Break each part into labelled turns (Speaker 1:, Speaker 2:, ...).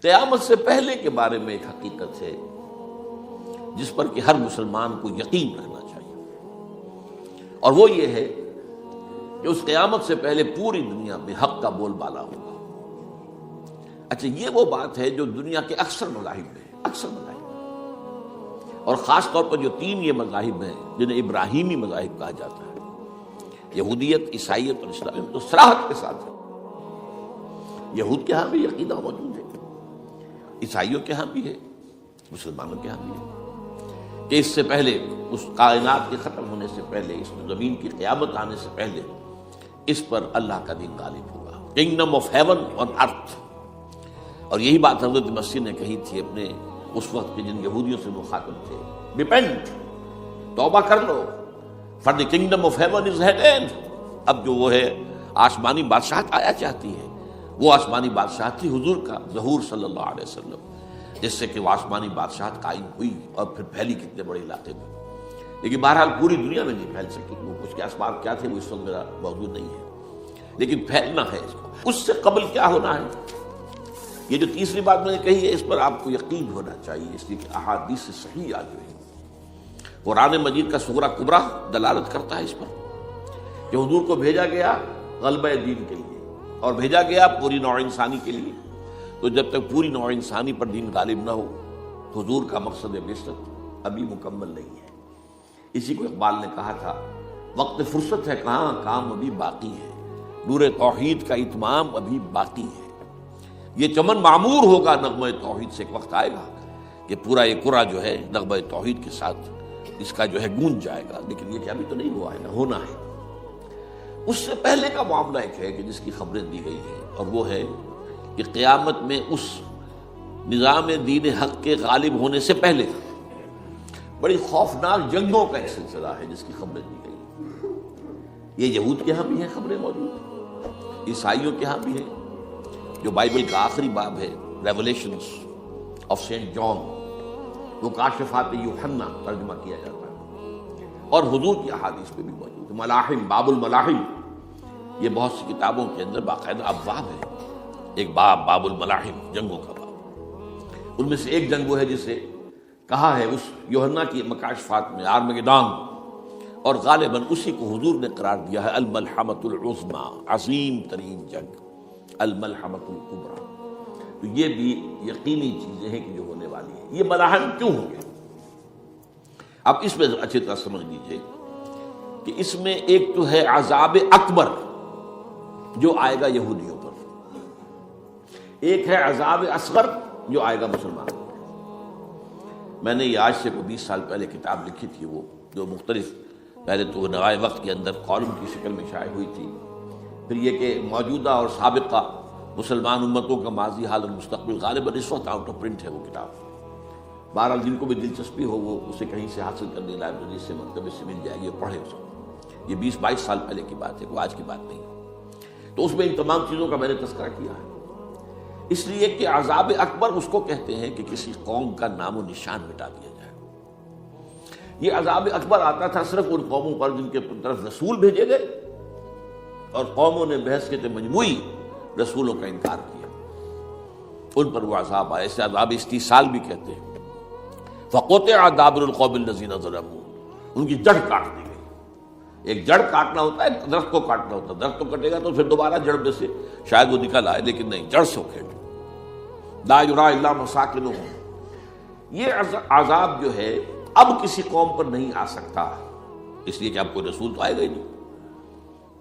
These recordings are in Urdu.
Speaker 1: قیامت سے پہلے کے بارے میں ایک حقیقت ہے جس پر کہ ہر مسلمان کو یقین رہنا چاہیے، اور وہ یہ ہے کہ اس قیامت سے پہلے پوری دنیا میں حق کا بول بالا ہوگا۔ اچھا، یہ وہ بات ہے جو دنیا کے اکثر مذاہب میں ہے، اکثر مذاہب، اور خاص طور پر جو تین یہ مذاہب ہیں جنہیں ابراہیمی مذاہب کہا جاتا ہے، یہودیت، عیسائیت اور اسلام، تو صراحت کے ساتھ ہے۔ یہود کے ہاں بھی عقیدہ موجود ہے، عیسائیوں کے ہاں بھی ہے، مسلمانوں کے ہاں بھی ہے، کہ اس سے پہلے، اس کائنات کے ختم ہونے سے پہلے، اس زمین کی قیامت آنے سے پہلے اس پر اللہ کا دین غالب ہوگا، کنگڈم آف ہیون آن ارتھ۔ اور یہی بات حضرت مسیح نے کہی تھی اپنے اس وقت کے جن یہودیوں سے مخاطب تھے، ریپینٹ، توبہ کر لو، for the kingdom of heaven is at hand. اب جو وہ ہے آسمانی بادشاہت آیا چاہتی ہے، وہ آسمانی بادشاہت تھی حضور کا ظہور صلی اللہ علیہ وسلم، جس سے کہ وہ آسمانی بادشاہت قائم ہوئی اور پھر پھیلی کتنے بڑے علاقے میں، لیکن بہرحال پوری دنیا میں نہیں پھیل سکی۔ وہ اس کے اسباب کیا تھے وہ اس وقت میرا موجود نہیں ہے، لیکن پھیلنا ہے اس کو۔ اس سے قبل کیا ہونا ہے، یہ جو تیسری بات میں نے کہی ہے، اس پر آپ کو یقین ہونا چاہیے، اس لیے کہ احادیث صحیح آ گئی۔ قرآن مجید کا سغرا کبرا دلالت کرتا ہے اس پر کہ حضور کو بھیجا گیا غلبہ دین کے لیے، اور بھیجا گیا پوری نوع انسانی کے لیے۔ تو جب تک پوری نوع انسانی پر دین غالب نہ ہو، حضور کا مقصد بعثت ابھی مکمل نہیں ہے۔ اسی کو اقبال نے کہا تھا، وقت فرصت ہے کہاں، کام ابھی باقی ہے، نور توحید کا اتمام ابھی باقی ہے۔ یہ چمن معمور ہوگا نغمہ توحید سے، ایک وقت آئے گا کہ پورا یہ قرہ جو ہے نغمہ توحید کے ساتھ اس کا جو ہے گونج جائے گا، لیکن یہ کہ ابھی تو نہیں ہوا ہے، نہ ہونا ہے۔ اس سے پہلے کا معاملہ ایک ہے کہ جس کی خبریں دی گئی ہیں، اور وہ ہے کہ قیامت میں اس نظام دین حق کے غالب ہونے سے پہلے بڑی خوفناک جنگوں کا ایک سلسلہ ہے جس کی خبریں دی گئی۔ یہ یہود کے ہاں بھی ہیں خبریں موجود، عیسائیوں کے ہاں بھی ہیں۔ جو بائبل کا آخری باب ہے، ریولیشنز آف سینٹ جان، وہ کاشفات یوحنا ترجمہ کیا جاتا ہے، اور حضور کی احادیث میں بھی موجود ہے۔ ملاحم، باب الملاحم، یہ بہت سی کتابوں کے اندر باقاعدہ ابواب ہے، ایک باب، باب الملاحم، جنگوں کا باب۔ ان میں سے ایک جنگ وہ ہے جسے کہا ہے اس یوحنا کی مکاشفات میں آرمگیدان، اور غالباً اسی کو حضور نے قرار دیا ہے الملحمۃ العظمیٰ، عظیم ترین جنگ، الملحمۃ الکبریٰ۔ تو یہ بھی یقینی چیزیں ہیں کہ جو ہونے والی ہیں۔ یہ ملاحم کیوں ہوں گے؟ اب اس میں اچھی طرح سمجھ لیجیے کہ اس میں ایک تو ہے عذاب اکبر جو آئے گا یہودیوں پر، ایک ہے عذاب اصغر جو آئے گا مسلمانوں پر۔ میں نے یہ آج سے 20 سال پہلے کتاب لکھی تھی، وہ جو مختلف، پہلے تو نوائے وقت کے اندر کالم کی شکل میں شائع ہوئی تھی، پھر یہ کہ موجودہ اور سابقہ مسلمان امتوں کا ماضی، حال اور مستقبل، غالباً اس وقت آؤٹ آف پرنٹ ہے وہ کتاب۔ بہرحال جن کو بھی دلچسپی ہو وہ اسے کہیں سے حاصل کرنے، لائبریری سے، مکتبے سے مل جائے گی، پڑھے اس کو۔ یہ 20-22 سال پہلے کی بات ہے، کوئی آج کی بات نہیں۔ تو اس میں ان تمام چیزوں کا میں نے تذکرہ کیا ہے، اس لیے کہ عذاب اکبر اس کو کہتے ہیں کہ کسی قوم کا نام و نشان مٹا دیا جائے۔ یہ عذاب اکبر آتا تھا صرف ان قوموں پر جن کے طرف رسول بھیجے گئے اور قوموں نے بحثیت مجموعی رسولوں کا انکار کیا، ان پر وہ عذاب آئے۔ اسے عذاب استیصال بھی کہتے ہیں۔ فقطع دابر القوم الذین ظلموا، ان کی جڑ کاٹ دی گئی۔ ایک جڑ کاٹنا ہوتا ہے، درخت کو کاٹنا ہوتا ہے، درخت کو کٹے گا تو پھر دوبارہ جڑ میں سے شاید وہ نکل آئے، لیکن نہیں، جڑ سے کھیل۔ لا یری الا مساکنہم، یہ عذاب جو ہے اب کسی قوم پر نہیں آ سکتا، اس لیے کہ اب کوئی رسول تو آئے گا ہی نہیں،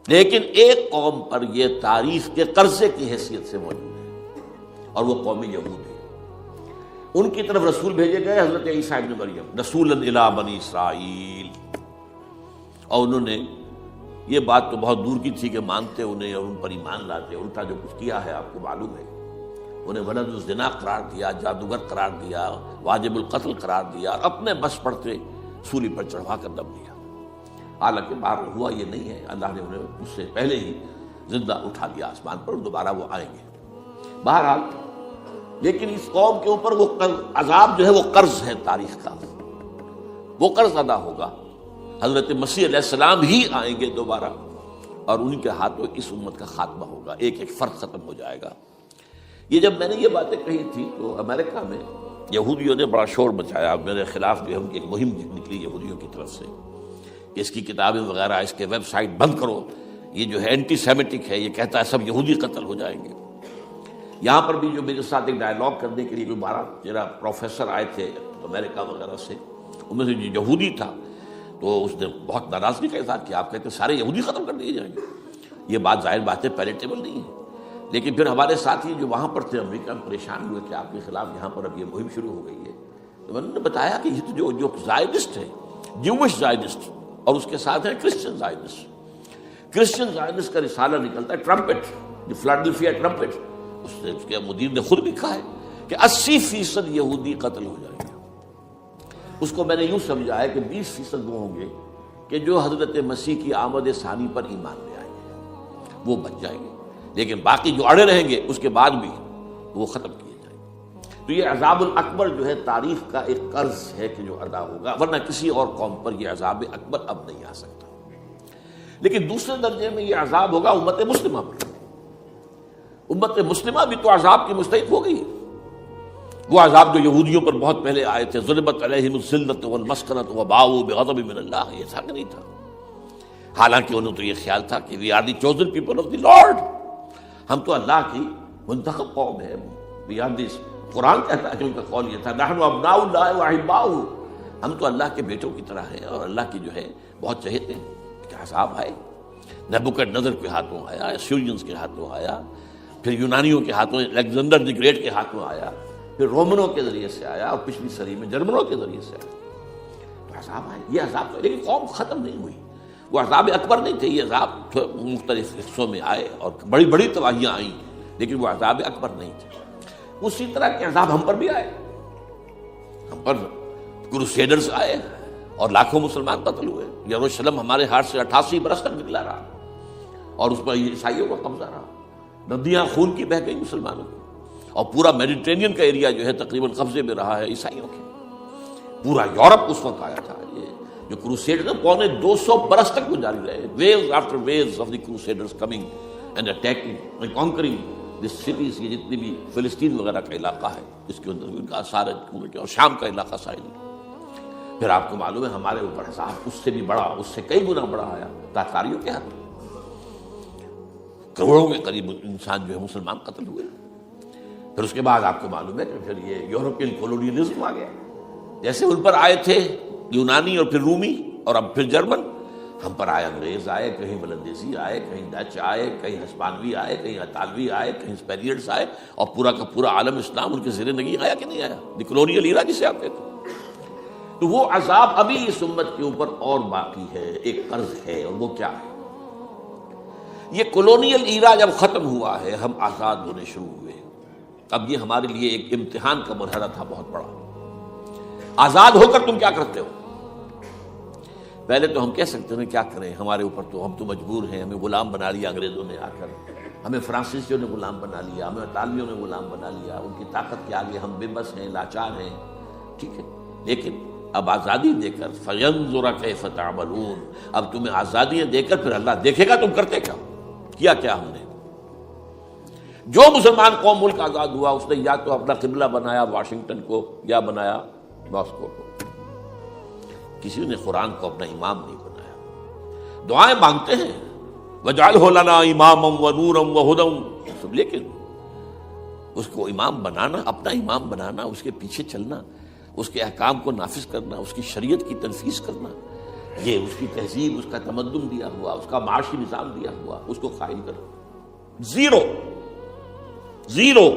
Speaker 1: لیکن ایک قوم پر یہ تاریخ کے قرضے کی حیثیت سے موجود ہے، اور وہ قوم یہود ہے۔ ان کی طرف رسول بھیجے گئے حضرت عیسیٰ ابن مریم، رسولا الی بنی اسرائیل، اور انہوں نے یہ بات تو بہت دور کی تھی کہ مانتے انہیں اور ان پر ایمان لاتے، الٹا جو کچھ کیا ہے آپ کو معلوم ہے۔ انہیں ولد الزنا قرار دیا، جادوگر قرار دیا، واجب القتل قرار دیا، اور اپنے بس پڑتے سولی پر چڑھوا کر دم دیا۔ حالانکہ بار ہوا یہ نہیں ہے، اللہ نے انہیں اس سے پہلے ہی زندہ اٹھا دیا آسمان پر، دوبارہ وہ آئیں گے۔ بہرحال لیکن اس قوم کے اوپر وہ عذاب جو ہے وہ قرض ہے تاریخ کا، وہ قرض ادا ہوگا۔ حضرت مسیح علیہ السلام ہی آئیں گے دوبارہ، اور ان کے ہاتھوں اس امت کا خاتمہ ہوگا، ایک ایک فرد ختم ہو جائے گا۔ یہ جب میں نے یہ باتیں کہی تھی تو امریکہ میں یہودیوں نے بڑا شور مچایا، میرے خلاف جو ہے ان کی ایک مہم نکلی یہودیوں کی طرف سے کہ اس کی کتابیں وغیرہ، اس کے ویب سائٹ بند کرو، یہ جو ہے اینٹی سیمیٹک ہے، یہ کہتا ہے سب یہودی قتل ہو جائیں گے۔ یہاں پر بھی جو میرے ساتھ ایک ڈائلاگ کرنے کے لیے کوئی 12-13 پروفیسر آئے تھے امریکہ وغیرہ سے، ان میں سے جو یہودی تھا تو اس نے بہت ناراضگی کا اظہار کیا، آپ کہتے ہیں سارے یہودی ختم کر دیے جائیں گے۔ یہ بات ظاہر بات ہے پیلیٹیبل نہیں ہے، لیکن پھر ہمارے ساتھی جو وہاں پر تھے امریکہ میں پریشان ہوئے کہ آپ کے خلاف یہاں پر اب یہ مہم شروع ہو گئی ہے۔ تو میں نے بتایا کہ یہ تو جو زائڈسٹ ہے، جوش زائڈسٹ، اور اس کے ساتھ ہے کرسچن زائڈسٹ۔ کرسچن زائڈسٹ کا رسالہ نکلتا ہے ٹرمپٹ، جو فلاڈلفیا ٹرمپٹ، اس کے مدیر نے خود لکھا ہے کہ 80% یہودی قتل ہو جائیں گے۔ اس کو میں نے یوں سمجھا ہے کہ 20% وہ ہوں گے کہ جو حضرت مسیح کی آمد ثانی پر ایمان لے آئیں گے، وہ بچ جائیں گے، لیکن باقی جو اڑے رہیں گے اس کے بعد بھی وہ ختم کیے جائیں گے۔ تو یہ عذاب الاکبر جو ہے تاریخ کا ایک قرض ہے کہ جو ادا ہوگا، ورنہ کسی اور قوم پر یہ عذاب اکبر اب نہیں آ سکتا۔ لیکن دوسرے درجے میں یہ عذاب ہوگا امت مسلمہ پر۔ امت مسلمہ بھی تو عذاب کی مستحق ہو گئی۔ وہ عذاب جو یہودیوں پر بہت پہلے آئے تھے، ضربت علیہم الذلۃ والمسکنۃ وباؤوا بغضب من اللہ، یہ ایسا نہیں تھا۔ حالانکہ انہوں تو یہ خیال تھا کہ we are the chosen people of the lord, ہم تو اللہ کی منتخب قوم ہے، وی آر دس، قرآن کہتا ہے کہ ان کا قول یہ تھا نحن ابناء اللہ واحباؤہ، ہم تو اللہ کے بیٹوں کی طرح ہیں اور اللہ کی جو ہے بہت چہیتے ہیں۔ کہ عذاب آئے، نبوکدنضر کے ہاتھوں آیا، اسیرینز کے ہاتھوں آیا، پھر یونانیوں کے ہاتھوں، الیگزینڈر دی گریٹ کے ہاتھوں آیا، پھر رومنوں کے ذریعے سے آیا، اور پچھلی صدی میں جرمنوں کے ذریعے سے آیا۔ تو عذاب آئے، یہ عذاب تو، لیکن قوم ختم نہیں ہوئی۔ وہ عذاب اکبر نہیں تھے، یہ عذاب مختلف حصوں میں آئے اور بڑی بڑی تباہیاں آئیں، لیکن وہ عذاب اکبر نہیں تھے۔ اسی طرح کے عذاب ہم پر بھی آئے، ہم پر کروسیڈرز آئے اور لاکھوں مسلمان قتل ہوئے۔ یروشلم ہمارے ہاتھ سے 88 برس تک نکلا رہا اور اس پر عیسائیوں کا قبضہ رہا، ندیاں خون کی بہہ گئی مسلمانوں کی، اور پورا میڈیٹرینین کا ایریا جو ہے تقریباً قبضے میں رہا ہے عیسائیوں کے۔ پورا یورپ اس وقت آیا تھا۔ یہ جو کروسیڈر 250 برس تک وہ جاری رہے، waves after waves of the crusaders coming and attacking and conquering this cities, یہ جتنی بھی فلسطین وغیرہ کا علاقہ ہے اس کے اندر ان کا اثار ہے، اور شام کا علاقہ ساحلی۔ پھر آپ کو معلوم ہے ہمارے اوپر عذاب اس سے بھی بڑا، اس سے کئی گنا بڑا آیا تاتاریوں کے ہاتھ، کروڑوں کے قریب انسان جو ہے مسلمان قتل ہوئے۔ پھر اس کے بعد آپ کو معلوم ہے کہ پھر یہ یورپین کولونیلزم آ گیا، جیسے ان پر آئے تھے یونانی اور پھر رومی اور اب پھر جرمن، ہم پر آئے انگریز آئے، کہیں بلندیزی آئے، کہیں ڈچ آئے، کہیں ہسپانوی آئے، کہیں اطالوی آئے، کہیں اسپینیئرز آئے، اور پورا کا پورا عالم اسلام ان کے زیر نگین آیا کہ نہیں آیا، دی کلونیل ایرا جسے آپ کہتے ہیں۔ تو وہ عذاب ابھی اس امت کے اوپر اور باقی ہے، ایک قرض ہے، اور وہ کیا ہے؟ یہ کلونیل ایرا جب ختم ہوا ہے، ہم آزاد ہونے شروع ہوئے، اب یہ ہمارے لیے ایک امتحان کا مرحلہ تھا بہت بڑا۔ آزاد ہو کر تم کیا کرتے ہو؟ پہلے تو ہم کہہ سکتے ہیں کیا کریں، ہمارے اوپر تو، ہم تو مجبور ہیں، ہمیں غلام بنا لیا انگریزوں نے آ کر، ہمیں فرانسیسیوں نے غلام بنا لیا، ہمیں اطالویوں نے غلام بنا لیا، ان کی طاقت کے آگے ہم بے بس ہیں، لاچار ہیں، ٹھیک ہے، لیکن اب آزادی دے کر فَيَنظُرَ كَيْفَ تَعْمَلُونَ، اب تمہیں آزادیاں دے کر پھر اللہ دیکھے گا تم کرتے کیا کیا ہم نے۔ جو مسلمان قوم ملک آزاد ہوا اس نے یا تو اپنا قبلہ بنایا واشنگٹن کو یا بنایا ماسکو کو، کسی نے قرآن کو اپنا امام نہیں بنایا۔ دعائیں مانگتے ہیں وَاجْعَلْهُ لَنَا إِمَامًا وَنُورًا وَهُدًى، لیکن اس کو امام بنانا، اپنا امام بنانا، اس کے پیچھے چلنا، اس کے احکام کو نافذ کرنا، اس کی شریعت کی تنفیذ کرنا، یہ اس کی تہذیب، اس کا تمدن دیا ہوا، اس کا معاشی نظام دیا ہوا، اس کو قائم کرنا، زیرو۔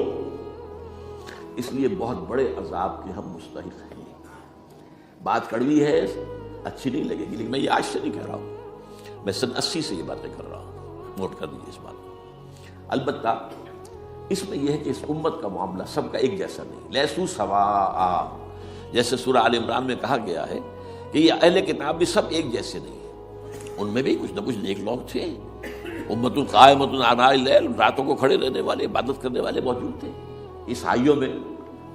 Speaker 1: اس لیے بہت بڑے عذاب کے ہم مستحق ہیں۔ بات کڑوی ہے، اچھی نہیں لگے گی، لیکن میں یہ آج سے نہیں کہہ رہا ہوں، میں سن 80 سے یہ باتیں کر رہا ہوں، نوٹ کر لیجیے اس بات کو۔ البتہ اس میں یہ ہے کہ اس امت کا معاملہ سب کا ایک جیسا نہیں، لیسو سواء، جیسے سورہ آل عمران میں کہا گیا ہے کہ یہ اہل کتاب بھی سب ایک جیسے نہیں ہیں، ان میں بھی کچھ نہ کچھ نیک لوگ تھے، امت قائمۃ آناء اللیل، راتوں کو کھڑے رہنے والے، عبادت کرنے والے موجود تھے۔ عیسائیوں میں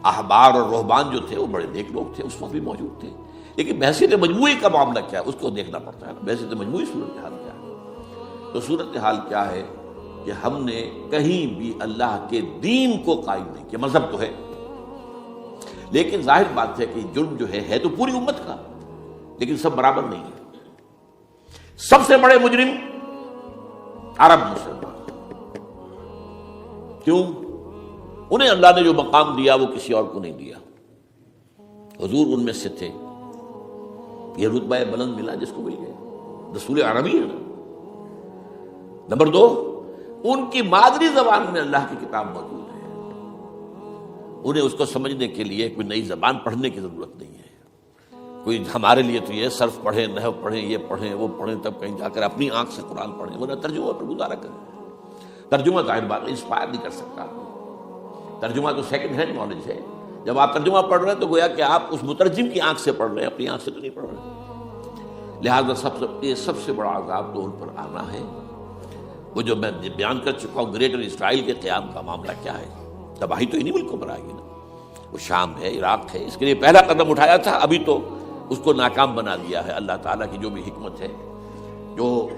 Speaker 1: احبار اور رہبان جو تھے وہ بڑے نیک لوگ تھے، اس وقت بھی موجود تھے، لیکن بحثیت مجموعی کا معاملہ کیا ہے اس کو دیکھنا پڑتا ہے، بحثیت مجموعی صورتحال کیا ہے۔ تو صورتحال کیا ہے کہ ہم نے کہیں بھی اللہ کے دین کو قائم نہیں کیا. مذہب تو ہے لیکن ظاہر بات ہے کہ جرم جو ہے تو پوری امت کا، لیکن سب برابر نہیں ہے. سب سے بڑے مجرم عرب مسلمان. کیوں؟ انہیں اللہ نے جو مقام دیا وہ کسی اور کو نہیں دیا. حضور ان میں سے تھے، یہ رتبہ بلند ملا جس کو مل گیا، رسول عربی ہے نا. نمبر 2، ان کی مادری زبان میں اللہ کی کتاب موجود ہے، انہیں اس کو سمجھنے کے لیے کوئی نئی زبان پڑھنے کی ضرورت نہیں ہے. کوئی ہمارے لیے تو یہ صرف پڑھیں، نحو پڑھیں، یہ پڑھیں، وہ پڑھیں، تب کہیں جا کر اپنی آنکھ سے قرآن پڑھیں، ورنہ ترجمہ پر گزارا کریں. ترجمہ ظاہر بات انسپائر نہیں کر سکتا. ترجمہ تو سیکنڈ ہینڈ نالج ہے. جب آپ ترجمہ پڑھ رہے ہیں تو گویا کہ آپ اس مترجم کی آنکھ سے پڑھ رہے ہیں، اپنی آنکھ سے تو نہیں پڑھ رہے. لہٰذا سب سے بڑا عذاب تو ان پر آنا ہے. وہ جو میں بیان کر چکا ہوں گریٹر اسرائیل کے قیام کا معاملہ کیا ہے، تباہی تو انہی ملکوں پر آئے گی نا. وہ شام ہے، عراق ہے، اس کے لیے پہلا قدم اٹھایا تھا، ابھی تو اس کو ناکام بنا دیا ہے. اللہ تعالیٰ کی جو بھی حکمت ہے. جو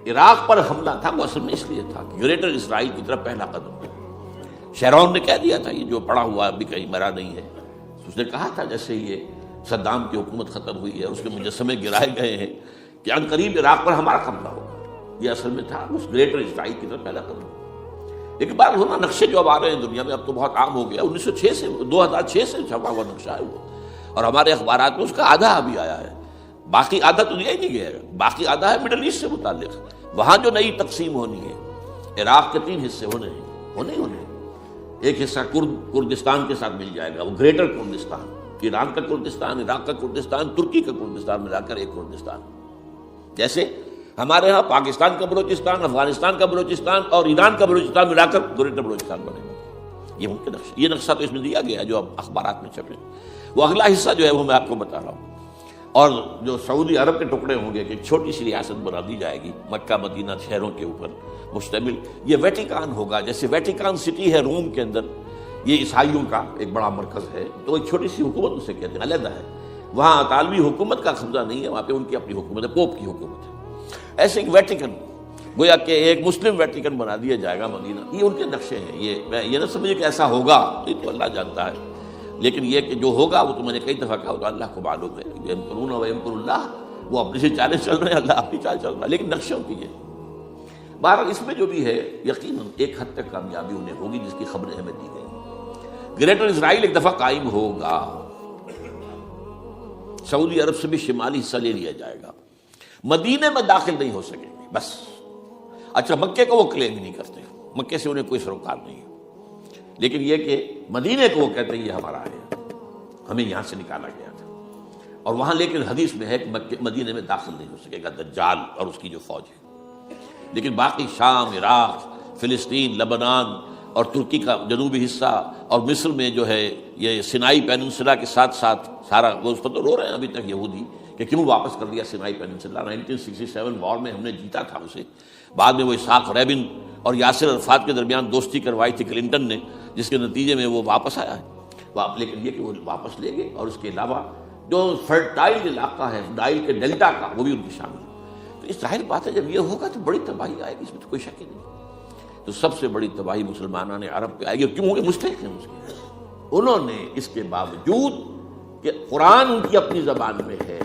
Speaker 1: عراق پر حملہ تھا وہ اصل میں اس لیے تھا کہ گریٹر اسرائیل کی طرف پہلا قدم تھا. شیرون نے کہہ دیا تھا یہ جو پڑا ہوا ابھی کہیں مرا نہیں ہے. اس نے کہا تھا جیسے یہ صدام کی حکومت ختم ہوئی ہے، اس کے مجسمے گرائے گئے ہیں، کہ ان قریب عراق پر ہمارا قبضہ ہوگا. یہ اصل میں تھا اس گریٹر اسرائیل کی طرف پہلا قدم. ایک بار ہونا نقشے جو اب آ رہے ہیں دنیا میں، اب تو بہت عام ہو گیا. 1906 سے 2006 سے چھپا ہوا نقشہ ہے وہ، اور ہمارے اخبارات میں اس کا آدھا ابھی آیا ہے. باقی آدھا تو دیا ہی نہیں گیا ہے. باقی آدھا ہے مڈل ایسٹ سے متعلق. وہاں جو نئی تقسیم ہونی ہے، عراق کے 3 حصے ہونے. ایک حصہ کردستان کے ساتھ مل جائے گا، وہ گریٹر کردستان، ایران کا کردستان، عراق کا کردستان، ترکی کا کردستان ملا کر ایک کردستان. جیسے ہمارے ہاں پاکستان کا بلوچستان، افغانستان کا بلوچستان اور ایران کا بلوچستان ملا کر گریٹر بلوچستان بنے گا. یہ ممکن نقشہ، یہ نقشہ تو اس میں دیا گیا ہے جو اب اخبارات میں چھپے. وہ اگلا حصہ جو ہے وہ میں آپ کو بتا رہا ہوں. اور جو سعودی عرب کے ٹکڑے ہوں گے کہ ایک چھوٹی سی ریاست بنا دی جائے گی مکہ مدینہ شہروں کے اوپر مشتمل. یہ ویٹیکان ہوگا، جیسے ویٹیکان سٹی ہے روم کے اندر، یہ عیسائیوں کا ایک بڑا مرکز ہے. تو ایک چھوٹی سی حکومت اسے کہتے ہیں، علیحدہ ہے. وہاں اطالوی حکومت کا قبضہ نہیں ہے، وہاں پہ ان کی اپنی حکومت ہے، پوپ کی حکومت ہے. ایسے ایک ویٹیکن، گویا کہ ایک مسلم ویٹیکن بنا دیا جائے گا مدینہ. یہ ان کے نقشے ہیں. یہ نہ سمجھے کہ ایسا ہوگا، یہ تو اللہ جانتا ہے. لیکن یہ کہ جو ہوگا وہ تو میں نے کئی دفعہ کہا، تو اللہ کو معلوم ہے. یمکرون و یمکر اللہ، وہ اپنی سے چالیں چل رہے ہیں، اللہ اپنی چال چل رہا ہے، لیکن نقشوں کی ہے. بہرحال اس میں جو بھی ہے یقیناً ایک حد تک کامیابی انہیں ہوگی جس کی خبریں ہمیں دی گئی. گریٹر اسرائیل ایک دفعہ قائم ہوگا، سعودی عرب سے بھی شمالی حصہ لے لیا جائے گا. مدینے میں داخل نہیں ہو سکیں گے بس. اچھا، مکے کو وہ کلیم ہی نہیں کرتے، مکے سے انہیں کوئی سروکار نہیں ہے. لیکن یہ کہ مدینے کو وہ کہتے ہیں یہ ہمارا ہے، ہمیں یہاں سے نکالا گیا تھا. اور وہاں لیکن حدیث میں ہے کہ مدینے میں داخل نہیں ہو سکے گا دجال اور اس کی جو فوج ہے. لیکن باقی شام، عراق، فلسطین، لبنان اور ترکی کا جنوبی حصہ اور مصر میں جو ہے یہ سینائی پیننسلا کے ساتھ ساتھ سارا، وہ اس پر تو رو رہے ہیں ابھی تک یہودی کہ کیوں واپس کر دیا سینائی پیننسلا. 1967 وار میں ہم نے جیتا تھا اسے. بعد میں وہ اسحاق ریبن اور یاسر عرفات کے درمیان دوستی کروائی تھی کلنٹن نے، جس کے نتیجے میں وہ واپس آیا ہے. لیکن یہ کہ وہ واپس لے گئے. اور اس کے علاوہ جو فرٹائل علاقہ ہے نائل کے ڈیلٹا کا، وہ بھی ان کی شامل ہے. تو اس ظاہر بات ہے جب یہ ہوگا تو بڑی تباہی آئے گی، اس میں تو کوئی شک ہی نہیں. تو سب سے بڑی تباہی مسلمانان عرب پہ آئے گی. کیوں؟ مستحق ہیں اس کے. انہوں نے اس کے باوجود کہ قرآن ان کی اپنی زبان میں ہے،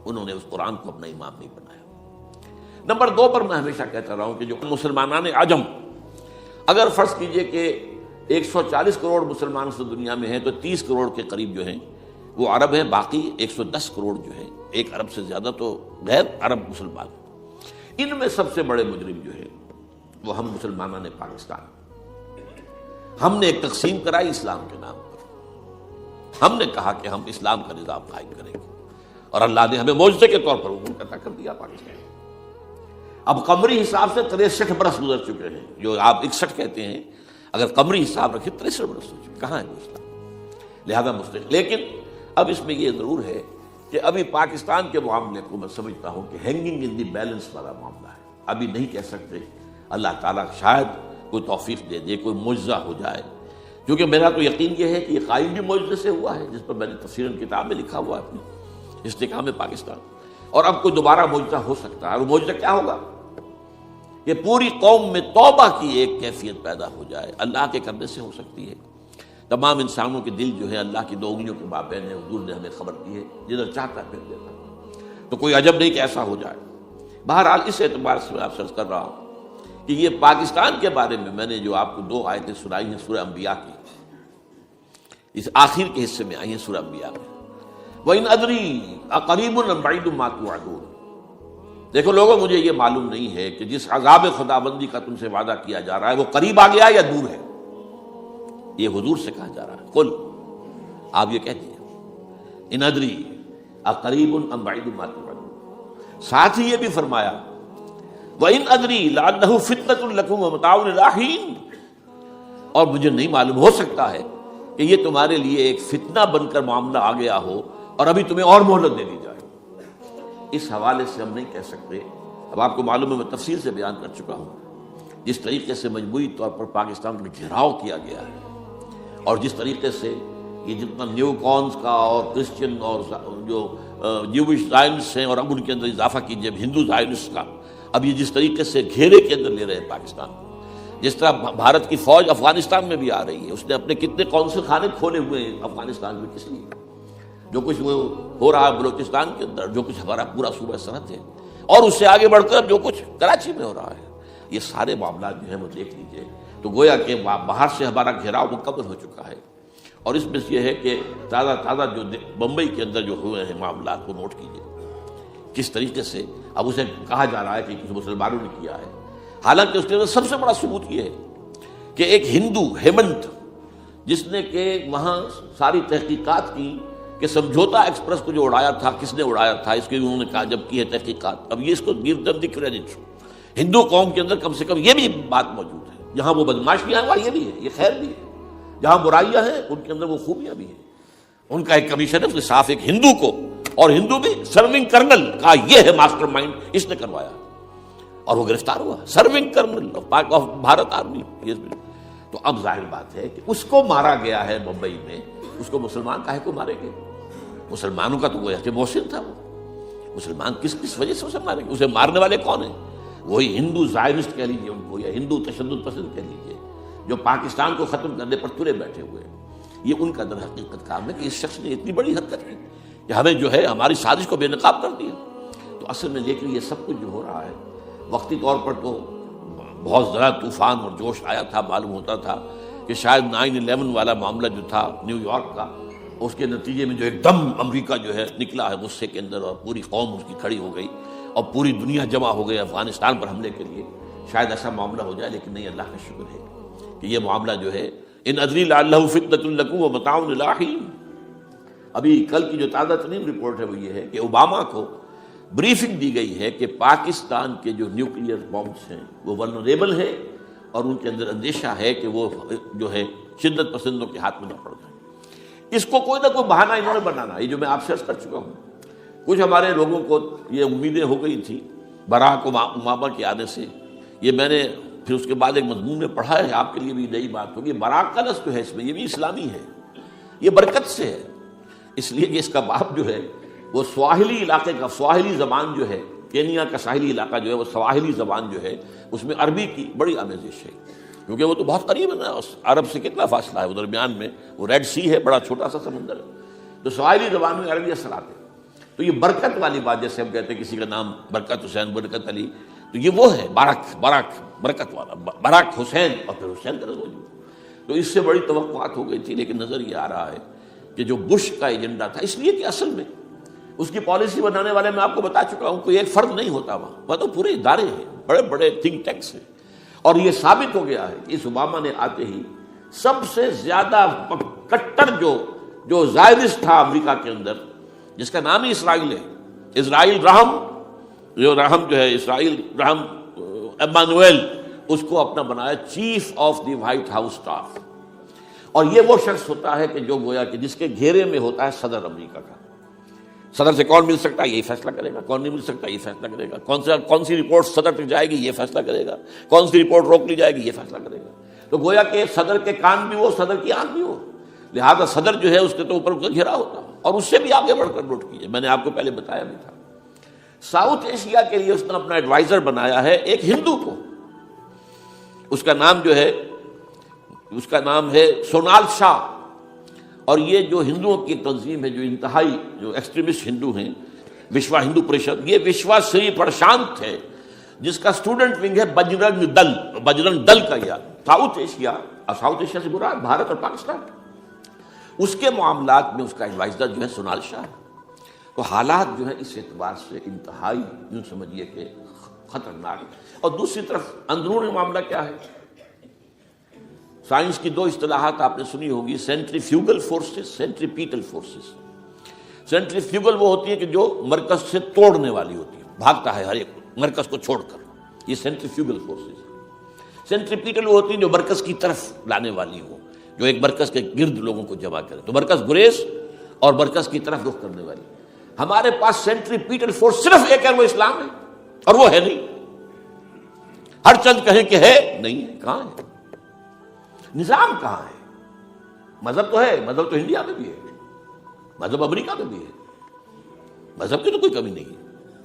Speaker 1: انہوں نے اس قرآن کو اپنا امام نہیں بنایا. نمبر 2 پر میں ہمیشہ کہتا رہا ہوں کہ جو مسلمانان عجم، اگر فرض کیجئے کہ 140 کروڑ مسلمان اس دنیا میں ہیں تو 30 کروڑ کے قریب جو ہیں وہ عرب ہیں، باقی 110 کروڑ جو ہیں، 1 ارب سے زیادہ تو غیر عرب مسلمان. ان میں سب سے بڑے مجرم جو ہے وہ ہم مسلمانوں نے پاکستان. ہم نے ایک تقسیم کرائی اسلام کے نام پر. ہم نے کہا کہ ہم اسلام کا نظام قائم کریں گے، اور اللہ نے ہمیں معجزے کے طور پر حکم عطا کر دیا پاکستان. اب قمری حساب سے 63 برس گزر چکے ہیں، جو آپ 61 کہتے ہیں، اگر قمری حساب رکھیں 63 برس ہو چکے. کہاں ہے وہ اسلام؟ لہذا مستقل. لیکن اب اس میں یہ ضرور ہے کہ ابھی پاکستان کے معاملے کو میں سمجھتا ہوں کہ ہینگنگ ان دی بیلنس والا معاملہ ہے. ابھی نہیں کہہ سکتے. اللہ تعالیٰ شاید کوئی توفیق دے دے، کوئی معجزہ ہو جائے. کیونکہ میرا تو یقین یہ ہے کہ یہ قائم بھی معجزے سے ہوا ہے، جس پر میں نے تفسیراً کتاب میں لکھا ہوا ہے اپنی استحکام پاکستان. اور اب کوئی دوبارہ معجزہ ہو سکتا ہے. اور وہ معجزہ کیا ہوگا؟ کہ پوری قوم میں توبہ کی ایک کیفیت پیدا ہو جائے، اللہ کے کرنے سے ہو سکتی ہے۔ تمام انسانوں کے دل جو ہے اللہ کی 2 انگلیوں کے مابین ہے، حضور نے ہمیں خبر دی ہے، جدھر چاہتا پھر دیتا، تو کوئی عجب نہیں کہ ایسا ہو جائے۔ بہرحال اس اعتبار سے میں آپ سے عرض کر رہا ہوں کہ یہ پاکستان کے بارے میں نے جو آپ کو 2 آیتیں سنائی ہیں سورہ انبیاء کی، اس آخر کے حصے میں آئی ہیں سورہ انبیاء میں، وَإِنْ أَدْرِي أَقَرِيبٌ أَمْ بَعِيدٌ مَا تُوعَدُونَ۔ دیکھو لوگوں، مجھے یہ معلوم نہیں ہے کہ جس عذاب خداوندی کا تم سے وعدہ کیا جا رہا ہے وہ قریب آ گیا یا دور ہے۔ یہ حضور سے کہا جا رہا ہے، قل، آپ یہ کہہ دیجیے، ان ادری اقریب ام بعید ما توعدون۔ ساتھ ہی یہ بھی فرمایا وَإِنْ أَدْرِي لَعَلَّهُ فِتْنَةٌ لَكُمْ وَمَتَاعٌ إِلَىٰ حِينٍ، اور مجھے نہیں معلوم، ہو سکتا ہے کہ یہ تمہارے لیے ایک فتنہ بن کر معاملہ آ گیا ہو اور ابھی تمہیں اور مہلت دے دی جائے۔ اس حوالے سے ہم نہیں کہہ سکتے، اب آپ کو معلوم ہے میں تفصیل سے بیان کر چکا ہوں جس طریقے سے مجموعی طور پر پاکستان کا گھیراؤ کیا گیا ہے، اور جس طریقے سے یہ جتنا نیو کونس کا اور کرسچن اور جو جیوش زائنسٹ ہیں، اور اب ان کے اندر اضافہ کیجیے ہندو زائنسٹ کا، اب یہ جس طریقے سے گھیرے کے اندر لے رہے ہیں پاکستان، جس طرح بھارت کی فوج افغانستان میں بھی آ رہی ہے، اس نے اپنے کتنے قونصل خانے کھولے ہوئے ہیں افغانستان میں، کس لیے؟ جو کچھ وہ ہو رہا ہے بلوچستان کے اندر، جو کچھ ہمارا پورا صوبہ سرحد ہے، اور اس سے آگے بڑھ کر جو کچھ کراچی میں ہو رہا ہے، یہ سارے معاملات جو ہیں وہ دیکھ لیجیے تو گویا کہ باہر سے ہمارا گھیراؤ مکمل ہو چکا ہے۔ اور اس میں یہ ہے کہ تازہ جو بمبئی کے اندر جو ہوئے ہیں معاملات کو نوٹ کیجیے، کس طریقے سے اب اسے کہا جا رہا ہے کہ کچھ مسلمانوں نے کیا ہے، حالانکہ اس کے اندر سب سے بڑا ثبوت یہ ہے کہ ایک ہندو ہیمنت، جس نے کہ وہاں ساری تحقیقات کی کہ سمجھوتا ایکسپریس کو جو اڑایا تھا کس نے اڑایا تھا، اس کی انہوں نے کہا جب کی ہے تحقیقات، اب یہ اس کو گیو دم دی کریڈٹ، ہندو قوم کے اندر کم سے کم یہ بھی بات موجود ہے، جہاں وہ بدماشیاں ہیں وہاں یہ بھی ہے، یہ خیر بھی ہے، جہاں برائیاں ہیں ان کے اندر وہ خوبیاں بھی ہیں۔ ان کا ایک کمیشن ہے صاف ایک ہندو کو، اور ہندو بھی سرونگ کرنل کا یہ ہے ماسٹر مائنڈ، اس نے کروایا اور وہ گرفتار ہوا، serving kernel of Bharat army. تو اب ظاہر بات ہے کہ اس کو مارا گیا ہے ممبئی میں، اس کو مسلمان کاہے کو مارے گئے؟ مسلمانوں کا تو وہ کہ محسن تھا، وہ مسلمان کس وجہ سے اسے مارے گئے؟ اسے مارنے والے کون ہیں؟ وہی ہندو زائنسٹ کہہ لیجیے ان کو، یا ہندو تشدد پسند کہہ لیجیے، جو پاکستان کو ختم کرنے پر تلے بیٹھے ہوئے ہیں۔ یہ ان کا در حقیقت کام ہے کہ اس شخص نے اتنی بڑی حرکت کی کہ ہمیں جو ہے ہماری سازش کو بے نقاب کر دیا۔ تو اصل میں لیکن یہ سب کچھ جو ہو رہا ہے وقتی طور پر تو بہت زیادہ طوفان اور جوش آیا تھا، معلوم ہوتا تھا کہ شاید 9/11 والا معاملہ جو تھا نیو یارک کا، اس کے نتیجے میں جو ایک دم امریکہ جو ہے نکلا ہے غصے کے اندر، اور پوری قوم اس کی کھڑی ہو گئی اور پوری دنیا جمع ہو گئی افغانستان پر حملے کے لیے، شاید ایسا معاملہ ہو جائے، لیکن نہیں، اللہ کا شکر ہے کہ یہ معاملہ جو ہے ان ادری لعلہ فتنۃ لکم ومتاع الی حین۔ ابھی کل کی جو تازہ ترین رپورٹ ہے وہ یہ ہے کہ اوباما کو بریفنگ دی گئی ہے کہ پاکستان کے جو نیوکلیئر بامز ہیں وہ ولنریبل ہیں، اور ان کے اندر اندیشہ ہے کہ وہ جو ہے شدت پسندوں کے ہاتھ میں نہ پڑ جائیں۔ اس کو کوئی نہ کوئی بہانہ انہوں نے بنانا، یہ جو میں آپ سے عرض کر چکا ہوں۔ کچھ ہمارے لوگوں کو یہ امیدیں ہو گئی تھی براک اوباما کے آنے سے، یہ میں نے پھر اس کے بعد ایک مضمون میں پڑھا ہے، آپ کے لیے بھی نئی بات ہوگی، براک کا لفظ جو ہے اس میں یہ بھی اسلامی ہے، یہ برکت سے ہے، اس لیے کہ اس کا باپ جو ہے وہ سواحلی علاقے کا، سواحلی زبان جو ہے، کینیا کا ساحلی علاقہ جو ہے وہ سواحلی زبان جو ہے اس میں عربی کی بڑی آمیزش ہے، کیونکہ وہ تو بہت قریب ہے نا، عرب سے کتنا فاصلہ ہے، وہ درمیان میں وہ ریڈ سی ہے، بڑا چھوٹا سا سمندر ہے، تو سواحلی زبان میں عربی اثرات ہے۔ تو یہ برکت والی بات، جیسے ہم کہتے ہیں کسی کا نام برکت حسین، برکت علی، تو یہ وہ ہے براک برکت والا، براک حسین، اور پھر حسین کا موجود۔ تو اس سے بڑی توقعات ہو گئی تھی، لیکن نظر یہ آ رہا ہے کہ جو بش کا ایجنڈا تھا، اس لیے کہ اصل میں اس کی پالیسی بنانے والے میں آپ کو بتا چکا ہوں، کوئی ایک فرد نہیں ہوتا وہاں تو پورے ادارے ہیں، بڑے بڑے تھنک ٹینکس ہیں، اور یہ ثابت ہو گیا ہے کہ اس اوباما نے آتے ہی سب سے زیادہ کٹر جو زائرسٹ تھا امریکہ کے اندر، جس کا نام ہی اسرائیل ہے، اسرائیل رحم جو ہے، اسرائیل رحم ایمانویل، اس کو اپنا بنایا chief of the white house staff, اور یہ وہ شخص ہوتا ہے کہ جو گویا کہ جس کے گھیرے میں ہوتا ہے صدر امریکہ کا۔ صدر سے کون مل سکتا ہے یہی فیصلہ کرے گا، کون نہیں مل سکتا یہ فیصلہ کرے گا، کون سی رپورٹ صدر تک جائے گی یہ فیصلہ کرے گا، کون سی رپورٹ روک لی جائے گی یہ فیصلہ کرے گا۔ تو گویا کہ صدر کے کان بھی ہو، صدر کی آنکھ بھی ہو، لہذا صدر جو ہے اس کے تو اوپر اس کا گھیرا ہوتا ہے، اور اس سے بھی آگے بڑھ کر نوٹ کیجیے، میں نے آپ کو پہلے بتایا بھی تھا، ساؤتھ ایشیا کے لیے اس نے اپنا ایڈوائزر بنایا ہے ایک ہندو کو، اس کا نام ہے سونال شاہ. اور یہ جو ہندوؤں کی تنظیم ہے، جو انتہائی جو ایکسٹریمسٹ ہندو ہیں، وشوا ہندو پریشد، یہ وشوا سری پرشانت ہے جس کا اسٹوڈنٹ ونگ ہے بجرنگ دل کا. یہ ساؤتھ ایشیا، اور ساؤتھ ایشیا سے مراد بھارت اور پاکستان، اس کے معاملات میں اس کا ایڈوائزر جو ہے سونال شاہ ہے. تو حالات جو ہیں اس اعتبار سے انتہائی یوں سمجھیے کہ خطرناک. اور دوسری طرف اندرونی معاملہ کیا ہے؟ سائنس کی دو اصطلاحات آپ نے سنی ہوگی، centrifugal forces, centripetal forces. Centrifugal وہ ہوتی ہے کہ جو مرکز سے توڑنے والی ہوتی ہے، بھاگتا ہے ہر ایک مرکز کو چھوڑ کر، یہ سینٹریفیوگل فورسز. سینٹریپیٹل وہ ہوتی ہے جو مرکز کی طرف لانے والی ہو، جو ایک مرکز کے گرد لوگوں کو جمع کرے. تو مرکز گریز اور مرکز کی طرف رخ کرنے والی. ہمارے پاس سینٹریپیٹل فورس صرف ایک ہے، وہ اسلام ہے، اور وہ ہے نہیں. ہر چند کہیں کہ ہے، نہیں ہے. کہاں ہے نظام؟ کہاں ہے؟ مذہب تو ہے، مذہب تو انڈیا میں بھی ہے، مذہب امریکہ میں بھی ہے، مذہب کی تو کوئی کمی نہیں ہے.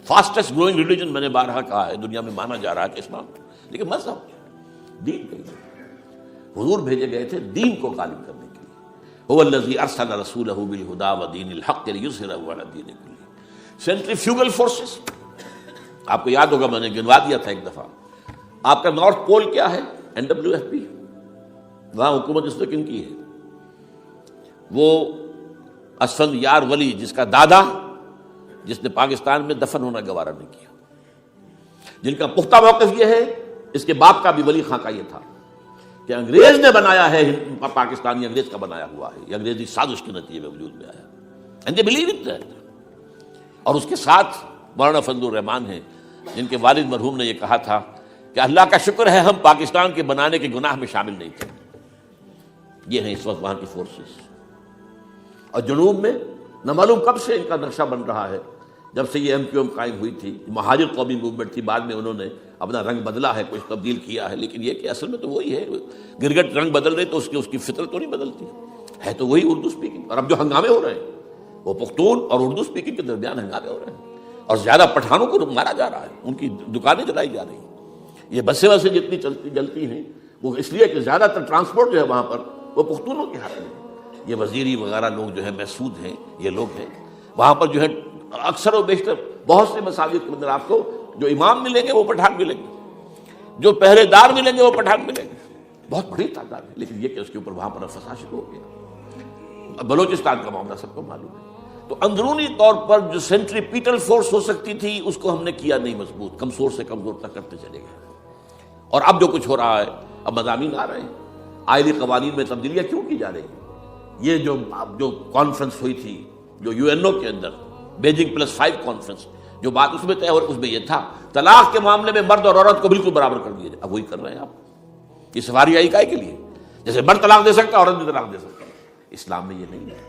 Speaker 1: فاسٹسٹ گروئنگ ریلیجن میں نے بارہا کہا ہے دنیا میں مانا جا رہا ہے کہ اسلام. لیکن مذہب دین نہیں ہے. حضور بھیجے گئے تھے دین کو غالب کرنے کے لیے. هو الذی ارسل رسولہ بالہدی ودین الحق لیظہرہ علی الدین کلہ. سینٹریفیوگل فورسز آپ کو یاد ہوگا، میں نے گنوا دیا تھا ایک دفعہ. آپ کا نارتھ پول کیا ہے؟ NWFP. وہاں حکومت اس نے کن کی ہے؟ وہ اسفند یار ولی، جس کا دادا، جس نے پاکستان میں دفن ہونا گوارا نہیں کیا، جن کا پختہ موقف یہ ہے. اس کے باپ کا بھی ولی خاں کا یہ تھا کہ انگریز نے بنایا ہے پاکستان، یہ انگریز کا بنایا ہوا ہے، یہ انگریزی سازش کے نتیجے میں وجود میں آیا. And they believe it that. اور اس کے ساتھ مولانا فضل الرحمان ہیں جن کے والد مرحوم نے یہ کہا تھا کہ اللہ کا شکر ہے ہم پاکستان کے بنانے کے گناہ میں شامل نہیں تھے. یہ ہیں اس وقت وہاں کی فورسز. اور جنوب میں نہ معلوم کب سے ان کا نقشہ بن رہا ہے، جب سے یہ MQM قائم ہوئی تھی. مہاجر قومی موومنٹ تھی، بعد میں انہوں نے اپنا رنگ بدلا ہے، کچھ تبدیل کیا ہے، لیکن یہ کہ اصل میں تو وہی ہے. گرگٹ رنگ بدل رہے تو اس کی فطرت تو نہیں بدلتی ہے، تو وہی اردو اسپیکنگ. اور اب جو ہنگامے ہو رہے ہیں وہ پختون اور اردو اسپیکنگ کے درمیان ہنگامے ہو رہے ہیں، اور زیادہ پٹھانوں کو مارا جا رہا ہے، ان کی دکانیں جلائی جا رہی ہیں. یہ بسیں جتنی جلتی ہیں وہ اس لیے کہ زیادہ تر ٹرانسپورٹ جو ہے وہاں پر وہ پختونوں کے ہاتھ میں. یہ وزیری وغیرہ لوگ جو ہے محسود ہیں، یہ لوگ ہیں وہاں پر جو ہے. اکثر و بیشتر بہت سے مساجد کے اندر آپ کو جو امام ملیں گے وہ پٹھان ملیں گے، جو پہرے دار ملیں گے وہ پٹھان ملیں گے. بہت بڑی تعداد ہے. لیکن یہ کہ اس کے اوپر وہاں پر فساد شروع ہو گیا. بلوچستان کا معاملہ سب کو معلوم ہے. تو اندرونی طور پر جو سینٹریپیٹل فورس ہو سکتی تھی اس کو ہم نے کیا نہیں مضبوط، کمزور سے کمزور تک کرتے چلے گئے. اور اب جو کچھ ہو رہا ہے، اب مضامین آ رہے ہیں، آئلی قوانین میں تبدیلیاں کیوں کی جا رہی ہیں. یہ جو کانفرنس ہوئی تھی جو UNO کے اندر، بیجنگ +5 کانفرنس، جو بات اس میں طے ہو اس میں یہ تھا طلاق کے معاملے میں مرد اور عورت کو بالکل برابر کر دیا جائے. اب وہی کر رہے ہیں آپ. یہ سفاری آئی کائے کے لیے؟ جیسے مرد طلاق دے سکتا ہے عورت بھی طلاق دے سکتا ہے. اسلام میں یہ نہیں ہے.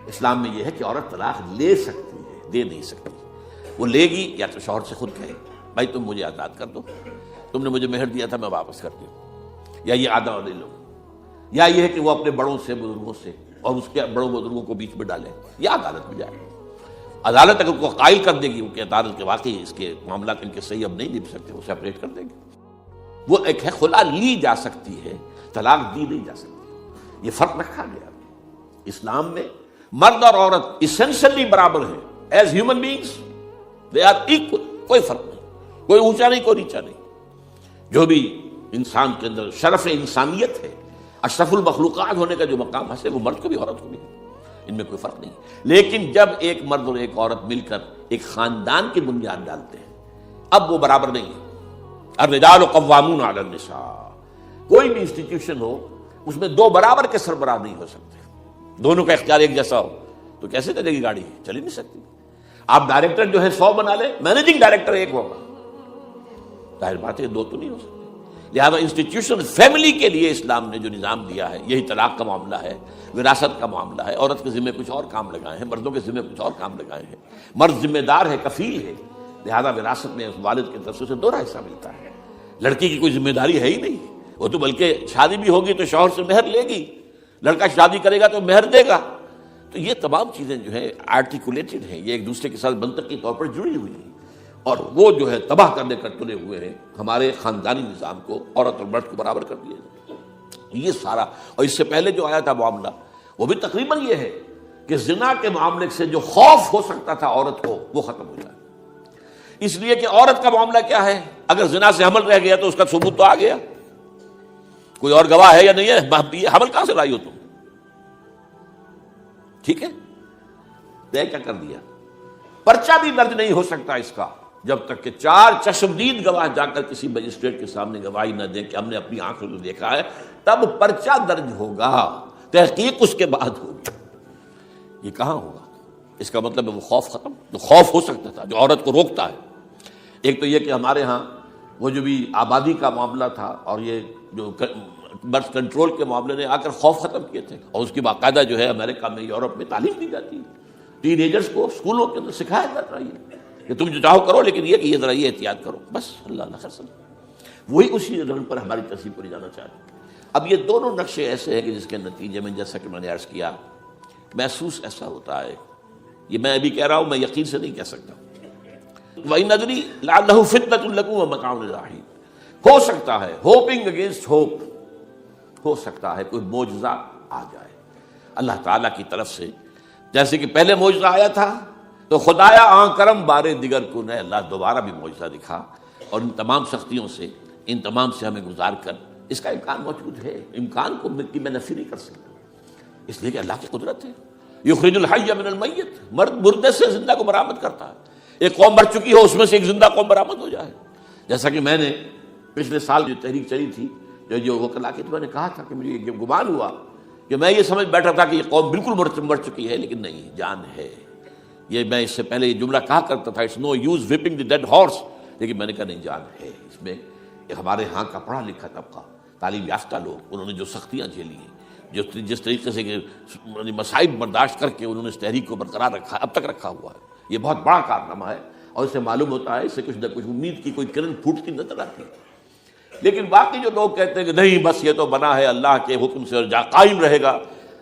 Speaker 1: اسلام میں یہ ہے کہ عورت طلاق لے سکتی ہے، دے نہیں سکتی. وہ لے گی یا تو شوہر سے خود کہے بھائی تم مجھے آزاد کر دو، تم نے مجھے مہر دیا تھا میں واپس کر دوں، یا یہ آدھا لے لو، یا یہ ہے کہ وہ اپنے بڑوں سے، بزرگوں سے اور اس کے بڑوں بزرگوں کو بیچ میں ڈالیں، یا عدالت میں جائے. عدالت اگر کو قائل کر دے گی کہ عدالت کے واقعی اس کے معاملات ان کے صحیح اب نہیں نبھ سکتے، وہ سیپریٹ کر دے گی. وہ ایک ہے خلا لی جا سکتی ہے، طلاق دی نہیں جا سکتی. یہ فرق رکھا گیا. اسلام میں مرد اور عورت اسینشلی برابر ہیں. As human beings they are equal. کوئی فرق نہیں، کوئی اونچا نہیں، کوئی نیچا نہیں. جو بھی انسان کے اندر شرف انسانیت ہے، اشرف المخلوقات ہونے کا جو مقام حاصل ہے، وہ مرد کو بھی عورت کو بھی، ان میں کوئی فرق نہیں. لیکن جب ایک مرد اور ایک عورت مل کر ایک خاندان کی بنیاد ڈالتے ہیں، اب وہ برابر نہیں ہے. الرجال قوامون علی النساء. کوئی بھی انسٹیٹیوشن ہو اس میں دو برابر کے سربراہ نہیں ہو سکتے. دونوں کا اختیار ایک جیسا ہو تو کیسے چلے گی گاڑی؟ چل ہی نہیں سکتی. آپ ڈائریکٹر جو ہے 100 بنا لیں، مینیجنگ ڈائریکٹر ایک ہوگا، ظاہر بات ہے دو تو نہیں ہو سکتے. لہذا انسٹیٹیوشن فیملی کے لیے اسلام نے جو نظام دیا ہے، یہی طلاق کا معاملہ ہے، وراثت کا معاملہ ہے. عورت کے ذمہ کچھ اور کام لگائے ہیں، مردوں کے ذمہ کچھ اور کام لگائے ہیں. مرد ذمہ دار ہے، کفیل ہے، لہذا وراثت میں والد کی طرف سے دوہرا حصہ ملتا ہے. لڑکی کی کوئی ذمہ داری ہے ہی نہیں. وہ تو بلکہ شادی بھی ہوگی تو شوہر سے مہر لے گی، لڑکا شادی کرے گا تو مہر دے گا. تو یہ تمام چیزیں جو ہیں آرٹیکولیٹڈ ہیں، یہ ایک دوسرے کے ساتھ منطقی طور پر جڑی ہوئی ہیں. اور وہ جو ہے تباہ کرنے کر تلے ہوئے ہیں ہمارے خاندانی نظام کو، عورت اور مرد کو برابر کر دیا۔ یہ سارا، اور اس سے پہلے جو آیا تھا معاملہ وہ بھی تقریباً یہ ہے کہ زنا کے معاملے سے جو خوف ہو سکتا تھا عورت کو وہ ختم ہو جائے، اس لیے کہ عورت کا معاملہ کیا ہے، اگر زنا سے حمل رہ گیا تو اس کا ثبوت تو آ گیا، کوئی اور گواہ ہے یا نہیں ہے، حمل کہاں سے لائی ہو تم؟ ٹھیک ہے، طے کیا کر دیا، پرچہ بھی درج نہیں ہو سکتا اس کا جب تک کہ 4 چشمدید گواہ جا کر کسی مجسٹریٹ کے سامنے گواہی نہ دیں کہ ہم نے اپنی آنکھوں سے دیکھا ہے، تب پرچہ درج ہوگا، تحقیق اس کے بعد ہوگی۔ یہ کہاں ہوگا؟ اس کا مطلب ہے وہ خوف ختم، جو خوف ہو سکتا تھا جو عورت کو روکتا ہے۔ ایک تو یہ کہ ہمارے ہاں وہ جو بھی آبادی کا معاملہ تھا اور یہ جو برتھ کنٹرول کے معاملے نے آ کر خوف ختم کیے تھے، اور اس کی باقاعدہ جو ہے امریکہ میں، یورپ میں تعلیم دی جاتی ہے، ٹین ایجرز کو اسکولوں کے اندر سکھایا جاتا ہے کہ تم جو چاہو کرو، لیکن یہ کہ یہ ذرا یہ احتیاط کرو، بس اللہ نہ خیر سمجھ۔ وہی اسی رنگ پر ہماری تصویر کو لے جانا چاہتے ہیں۔ اب یہ دونوں نقشے ایسے ہیں کہ جس کے نتیجے میں، جیسا کہ میں نے عرض کیا، محسوس ایسا ہوتا ہے، یہ میں ابھی کہہ رہا ہوں، میں یقین سے نہیں کہہ سکتا۔ وَإِنْ نَدْرِي لَعَلَّهُ فِتْنَةٌ لَكُمْ وَمَتَاعٌ إِلَىٰ حِينٍ، ہو سکتا ہے، ہوپنگ اگینسٹ ہوپ، ہو سکتا ہے کوئی معجزہ آ جائے اللہ تعالیٰ کی طرف سے، جیسے کہ پہلے معجزہ آیا تھا تو خدایا آن کرم بارے دیگر کو نئے، اللہ دوبارہ بھی معجزہ دکھا، اور ان تمام سختیوں سے، ان تمام سے ہمیں گزار کر، اس کا امکان موجود ہے، امکان کو میں نفی نہیں کر سکتا، اس لیے کہ اللہ کی قدرت ہے۔ یخرج الحی من المیت، مردے سے زندہ کو برآمد کرتا ہے۔ ایک قوم مر چکی ہو، اس میں سے ایک زندہ قوم برآمد ہو جائے، جیسا کہ میں نے پچھلے سال جو تحریک چلی تھی، جو وکلا کی، تو میں نے کہا تھا کہ مجھے یہ گمان ہوا کہ میں یہ سمجھ بیٹھا تھا کہ یہ قوم بالکل مر چکی ہے، لیکن نہیں، جان ہے۔ یہ میں اس سے پہلے یہ جملہ کہا کرتا تھا، it's no use whipping the dead horse, لیکن میں نے کہا نہیں، جان ہے اس میں۔ ہمارے ہاں کا پڑھا لکھا طبقہ، تعلیم یافتہ لوگ، انہوں نے جو سختیاں جھیلی ہیں، جس طریقے سے مصائب برداشت کر کے انہوں نے اس تحریک کو برقرار رکھا، اب تک رکھا ہوا ہے، یہ بہت بڑا کارنامہ ہے، اور اس سے معلوم ہوتا ہے، اس سے کچھ نہ کچھ امید کی کوئی کرن پھوٹتی نظر آتی ہے۔ لیکن باقی جو لوگ کہتے ہیں کہ نہیں، بس یہ تو بنا ہے اللہ کے حکم سے اور قائم رہے گا،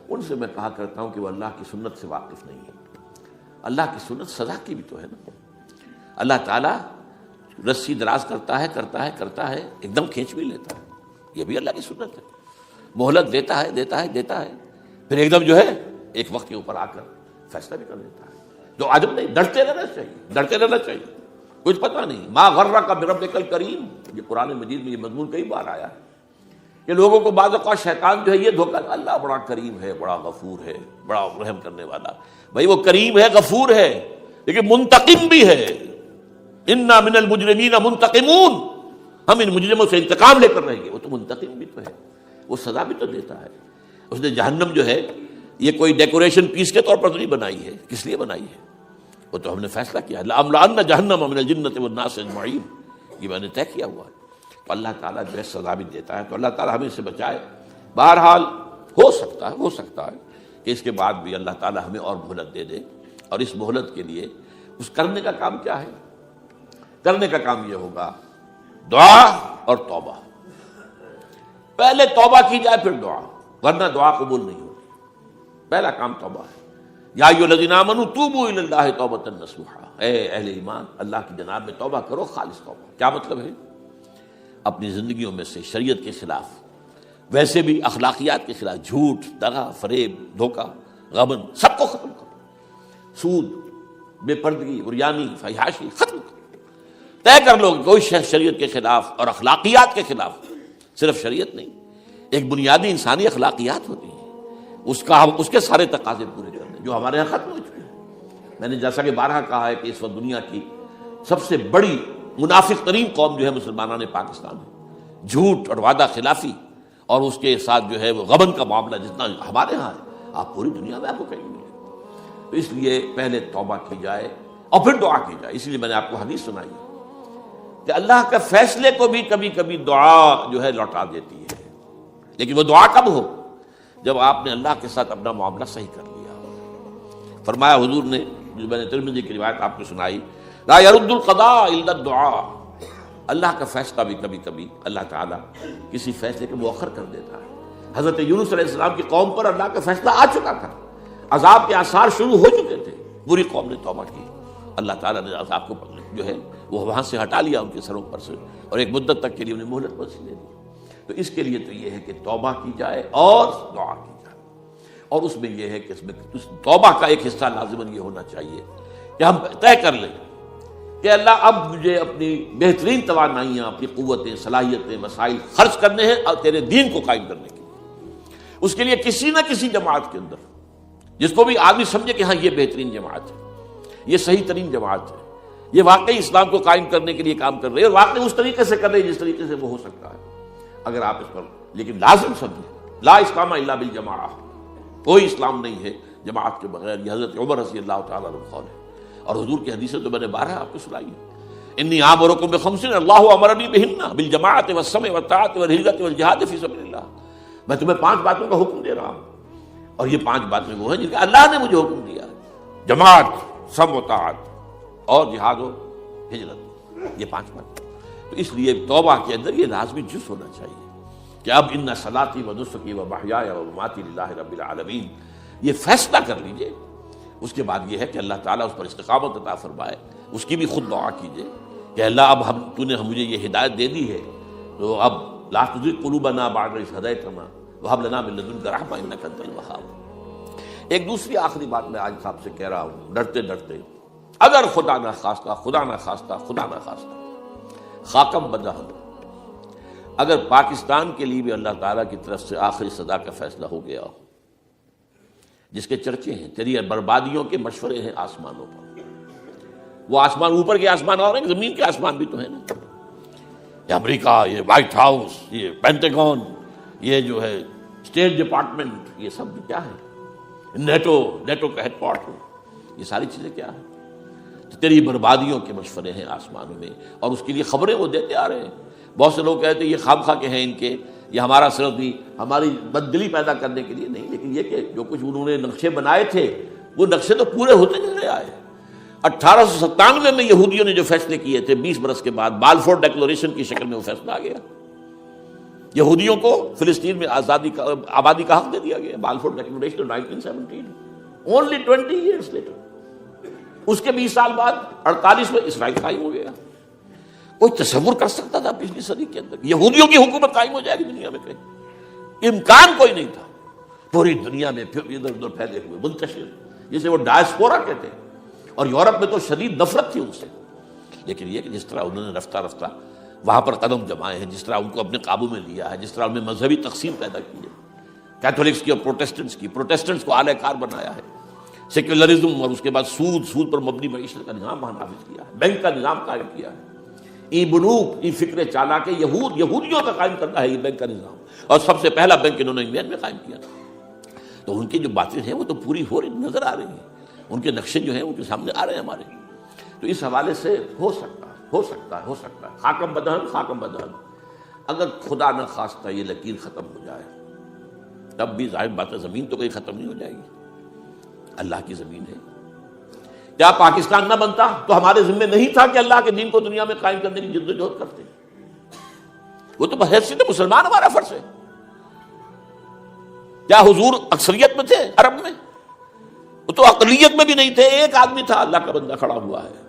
Speaker 1: ان سے میں کہا کرتا ہوں کہ وہ اللہ کی سنت سے واقف نہیں ہے۔ اللہ کی سنت سزا کی بھی تو ہے نا، اللہ تعالیٰ رسی دراز کرتا ہے، ایک دم کھینچ بھی لیتا ہے، یہ بھی اللہ کی سنت ہے، مہلت دیتا ہے، پھر ایک دم جو ہے ایک وقت کے اوپر آ کر فیصلہ بھی کر دیتا ہے۔ جو عجب نہیں، ڈرتے رہنا چاہیے، کچھ پتہ نہیں۔ ما غرک بربک الکریم، یہ قرآن مجید میں یہ مضمون کئی بار آیا ہے کہ لوگوں کو بعض اوقات شیطان جو ہے یہ دھوکہ، اللہ بڑا کریم ہے، بڑا غفور ہے، بڑا رحم کرنے والا۔ بھائی وہ کریم ہے، غفور ہے، لیکن منتقم بھی ہے۔ انا من المجرمین منتقمون، ہم ان مجرموں سے انتقام لے کر رہیں گے۔ وہ تو منتقم بھی تو ہے، وہ سزا بھی تو دیتا ہے۔ اس نے جہنم جو ہے یہ کوئی ڈیکوریشن پیس کے طور پر تو نہیں بنائی ہے، کس لیے بنائی ہے؟ وہ تو ہم نے فیصلہ کیا، لَأَمْلَأَنَّ جَهَنَّمَ مِنَ الْجِنَّةِ وَالنَّاسِ أَجْمَعِينَ، یہ میں نے طے کیا ہوا ہے۔ تو اللہ تعالیٰ جو ہے سزا بھی دیتا ہے، تو اللہ تعالیٰ ہمیں اس سے بچائے۔ بہرحال ہو سکتا ہے کہ اس کے بعد بھی اللہ تعالیٰ ہمیں اور مہلت دے دے، اور اس مہلت کے لیے اس کرنے کا کام کیا ہے؟ کرنے کا کام یہ ہوگا دعا اور توبہ۔ پہلے توبہ کی جائے پھر دعا، ورنہ دعا قبول نہیں ہوگی۔ پہلا کام توبہ ہے۔ یا ایھا الذین آمنوا توبوا الی اللہ توبۃ نصوحا، اے اہل ایمان اللہ کی جناب میں توبہ کرو، خالص توبہ۔ کیا مطلب ہے؟ اپنی زندگیوں میں سے شریعت کے خلاف، ویسے بھی اخلاقیات کے خلاف، جھوٹ، دغا، فریب، دھوکہ، غبن، سب کو ختم کرو، سود، بے پردگی، عریانی، فحاشی ختم کرو۔ طے کر لو کہ کوئی شخص شریعت کے خلاف اور اخلاقیات کے خلاف، صرف شریعت نہیں، ایک بنیادی انسانی اخلاقیات ہوتی ہیں، اس کے سارے تقاضے پورے کرنے جو ہمارے یہاں ختم ہو چکے ہیں۔ میں نے جیسا کہ بارہا کہا ہے کہ اس وقت دنیا کی سب سے بڑی منافق ترین قوم جو ہے مسلمانان پاکستان ہے، جھوٹ اور وعدہ خلافی، اور اس کے ساتھ جو ہے وہ غبن کا معاملہ جتنا ہمارے ہاں ہے، آپ پوری دنیا میں آپ کو کہیں گے۔ تو اس لیے پہلے توبہ کی جائے اور پھر دعا کی جائے۔ اس لیے میں نے آپ کو حدیث سنائی کہ اللہ کے فیصلے کو بھی کبھی کبھی دعا جو ہے لوٹا دیتی ہے، لیکن وہ دعا کب ہو؟ جب آپ نے اللہ کے ساتھ اپنا معاملہ صحیح کر لیا۔ فرمایا حضور نے، جو میں نے ترمذی کی روایت آپ کو سنائی، لا يرد القضاء الا الدعاء، اللہ کا فیصلہ بھی کبھی کبھی اللہ تعالیٰ کسی فیصلے کو مؤخر کر دیتا ہے۔ حضرت یونس علیہ السلام کی قوم پر اللہ کا فیصلہ آ چکا تھا، عذاب کے آثار شروع ہو چکے تھے، بری قوم نے توبہ کی، اللہ تعالیٰ نے عذاب کو جو ہے وہ وہاں سے ہٹا لیا ان کے سروں پر سے، اور ایک مدت تک کے لیے انہیں مہلت وسیع دے دی۔ تو اس کے لیے تو یہ ہے کہ توبہ کی جائے اور دعا کی جائے، اور اس میں یہ ہے کہ اس توبہ کا ایک حصہ لازماً یہ ہونا چاہیے کہ ہم طے کر لیں کہ اللہ اب مجھے اپنی بہترین توانائیاں، اپنی قوتیں، صلاحیتیں، وسائل خرچ کرنے ہیں اور تیرے دین کو قائم کرنے کے لیے۔ اس کے لیے کسی نہ کسی جماعت کے اندر، جس کو بھی آدمی سمجھے کہ ہاں یہ بہترین جماعت ہے، یہ صحیح ترین جماعت ہے، یہ واقعی اسلام کو قائم کرنے کے لیے کام کر رہے ہیں اور واقعی اس طریقے سے کر رہے ہیں جس طریقے سے وہ ہو سکتا ہے، اگر آپ اس پر، لیکن لازم سمجھیں لا اسلام الا بالجماعہ، کوئی اسلام نہیں ہے جماعت کے بغیر۔ یہ حضرت عمر رضی اللہ تعالیٰ عنہ قول ہے، اور حضور کی حدیثیں تو میں نے 12 آپ کو سنائی ہیں، انی آمرکم بخمس اللہ امرنی بہن بالجماعت والسمع والطاعۃ والہجرۃ والجہاد فی سبیل اللہ، میں تمہیں 5 باتوں کا حکم دے رہا ہوں، اور یہ 5 باتیں وہ ہیں جن کا اللہ نے مجھے حکم دیا ہے، جماعت، سمع و طاعت اور جہاد و ہجرت، یہ 5 باتیں۔ تو اس لیے توبہ کے اندر یہ لازمی جز ہونا چاہیے کہ اب ان صلاتی و نسکی و محیای و مماتی للہ رب العالمین، یہ فیصلہ کر لیجئے۔ اس کے بعد یہ ہے کہ اللہ تعالیٰ اس پر استقامت عطا فرمائے، اس کی بھی خود دعا کیجئے کہ اللہ اب تو نے مجھے یہ ہدایت دے دی ہے، تو اب لا تزغ قلوبنا بعد اذ ہدیتنا وہب لنا من لدنک رحمۃ انک انت الوہاب۔ ایک دوسری آخری بات میں آج آپ سے کہہ رہا ہوں، ڈرتے ڈرتے، اگر خدا نہ خواستہ خاکم بدہن، اگر پاکستان کے لیے بھی اللہ تعالیٰ کی طرف سے آخری صدا کا فیصلہ ہو گیا ہو، جس کے چرچے ہیں، تیری بربادیوں کے مشورے ہیں آسمانوں پر، وہ آسمان اوپر کے آسمان اور ہیں، زمین کے آسمان بھی تو ہیں نا، یہ امریکہ، یہ وائٹ ہاؤس، یہ پینٹاگون، یہ جو ہے اسٹیٹ ڈپارٹمنٹ، یہ سب کیا ہے، نیٹو کا ہیڈ کوارٹر، یہ ساری چیزیں کیا ہیں؟ تو تیری بربادیوں کے مشورے ہیں آسمانوں میں، اور اس کے لیے خبریں وہ دیتے آ رہے ہیں۔ بہت سے لوگ کہتے ہیں یہ خام خواہ کے ہیں ان کے، یہ ہمارا صرف بھی ہماری بددلی پیدا کرنے کے لیے نہیں، لیکن یہ کہ جو کچھ انہوں نے نقشے بنائے تھے وہ نقشے تو پورے ہوتے چلے آئے۔ 1897 میں یہودیوں نے جو فیصلے کیے تھے، 20 برس کے بعد بالفور ڈیکلریشن کی شکل میں وہ فیصلہ آ گیا، یہودیوں کو فلسطین میں آبادی کا حق دے دیا گیا، Balfour declaration 1917، only 20 years later۔ اس کے 20 سال بعد 48 میں اسرائیل قائم ہو گیا۔ کوئی تصور کر سکتا تھا پچھلی صدی کے اندر یہودیوں کی حکومت قائم ہو جائے گی دنیا میں؟ کہیں امکان کوئی نہیں تھا۔ پوری دنیا میں پھر ادھر ادھر پھیلے ہوئے منتشر، جسے وہ ڈائسپورا کہتے ہیں، اور یورپ میں تو شدید نفرت تھی ان سے، لیکن یہ کہ جس طرح انہوں نے رفتہ رفتہ وہاں پر قدم جمائے ہیں، جس طرح ان کو اپنے قابو میں لیا ہے، جس طرح ان میں مذہبی تقسیم پیدا کی ہے، کیتھولکس کی اور پروٹیسٹنٹس کو اعلی کار بنایا ہے، سیکولرزم اور اس کے بعد سود پر مبنی معیشت کا نظام وہاں نافذ کیا ہے، بینک کا نظام قائم کیا ہے، ای بنوک، ای فکر چالاک یہودیوں کا قائم کرنا ہے یہ بینک کا نظام، اور سب سے پہلا بینک انہوں نے انگلینڈ میں قائم کیا تھا۔ تو ان کی جو باتیں ہیں وہ تو پوری ہو رہی نظر آ رہی ہیں، ان کے نقشے جو ہیں ان کے سامنے آ رہے ہیں ہمارے۔ تو اس حوالے سے ہو سکتا ہے خاکم بدہن، اگر خدا نہ خواستہ یہ لکیر ختم ہو جائے، تب بھی ظاہر بات ہے زمین تو کہیں ختم نہیں ہو جائے گی، اللہ کی زمین ہے۔ کیا پاکستان نہ بنتا تو ہمارے ذمہ نہیں تھا کہ اللہ کے دین کو دنیا میں قائم کرنے کی جدوجہد کرتے؟ وہ تو بحیثیت مسلمان ہمارا فرض ہے۔ کیا حضور اکثریت میں تھے عرب میں؟ وہ تو اقلیت میں بھی نہیں تھے، ایک آدمی تھا اللہ کا بندہ کھڑا ہوا ہے،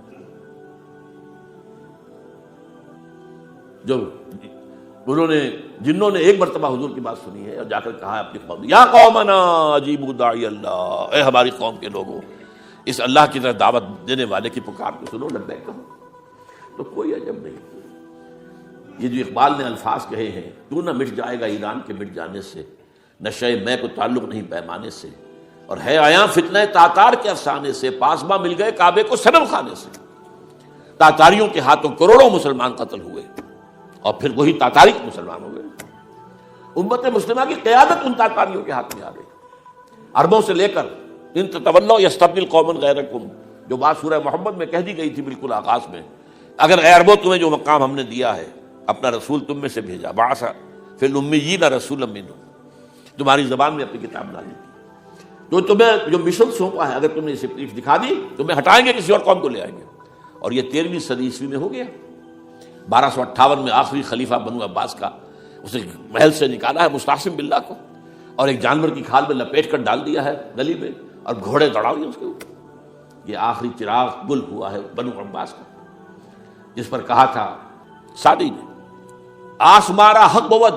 Speaker 1: جو جنہوں نے ایک مرتبہ حضور کی بات سنی ہے اور جا کر کہا ہے اپنی قوم، یا قومنا اجیبوا داعی اللہ، اے ہماری قوم کے لوگوں، اس اللہ کی طرف دعوت دینے والے کی پکار کو سنو، لبیک کہو۔ تو کوئی عجب نہیں، یہ جو اقبال نے الفاظ کہے ہیں، تو نہ مٹ جائے گا ایران کے مٹ جانے سے، نشے میں کو تعلق نہیں پیمانے سے، اور ہے آیا فتنہ تاتار کے افسانے سے، پاسباں مل گئے کعبے کو صنم خانے سے۔ تاتاریوں کے ہاتھوں کروڑوں مسلمان قتل ہوئے، اور پھر وہی تاتاری مسلمان ہو گئے۔ امت مسلمہ کی قیادت ان تاتاریوں کے ہاتھ میں آ گئی، عربوں سے لے کر ان تتولوا یستبدل قوما غیرکم، جو بات سورہ محمد میں کہہ دی گئی تھی بالکل آغاز میں، اگر اے عربوں تمہیں جو مقام ہم نے دیا ہے، اپنا رسول تم میں سے بھیجا، بعث فی الامیین رسولا منہم، تمہاری زبان میں اپنی کتاب ڈالی، تو تمہیں جو مشن سونپا ہے، اگر تم نے اسے پیٹھ دکھا دی، تمہیں ہٹائیں گے، کسی اور قوم کو لے آئیں گے۔ اور یہ 13ویں صدی عیسوی میں ہو گیا۔ 1258 میں آخری خلیفہ بنو عباس کا اسے محل سے نکالا ہے مستعصم باللہ کو، اور ایک جانور کی کھال میں لپیٹ کر ڈال دیا ہے گلی میں، اور گھوڑے دوڑا دیے اس کے اوپر۔ یہ آخری چراغ گل ہوا ہے بنو عباس کا، جس پر کہا تھا سعدی نے، آسمارا حق بود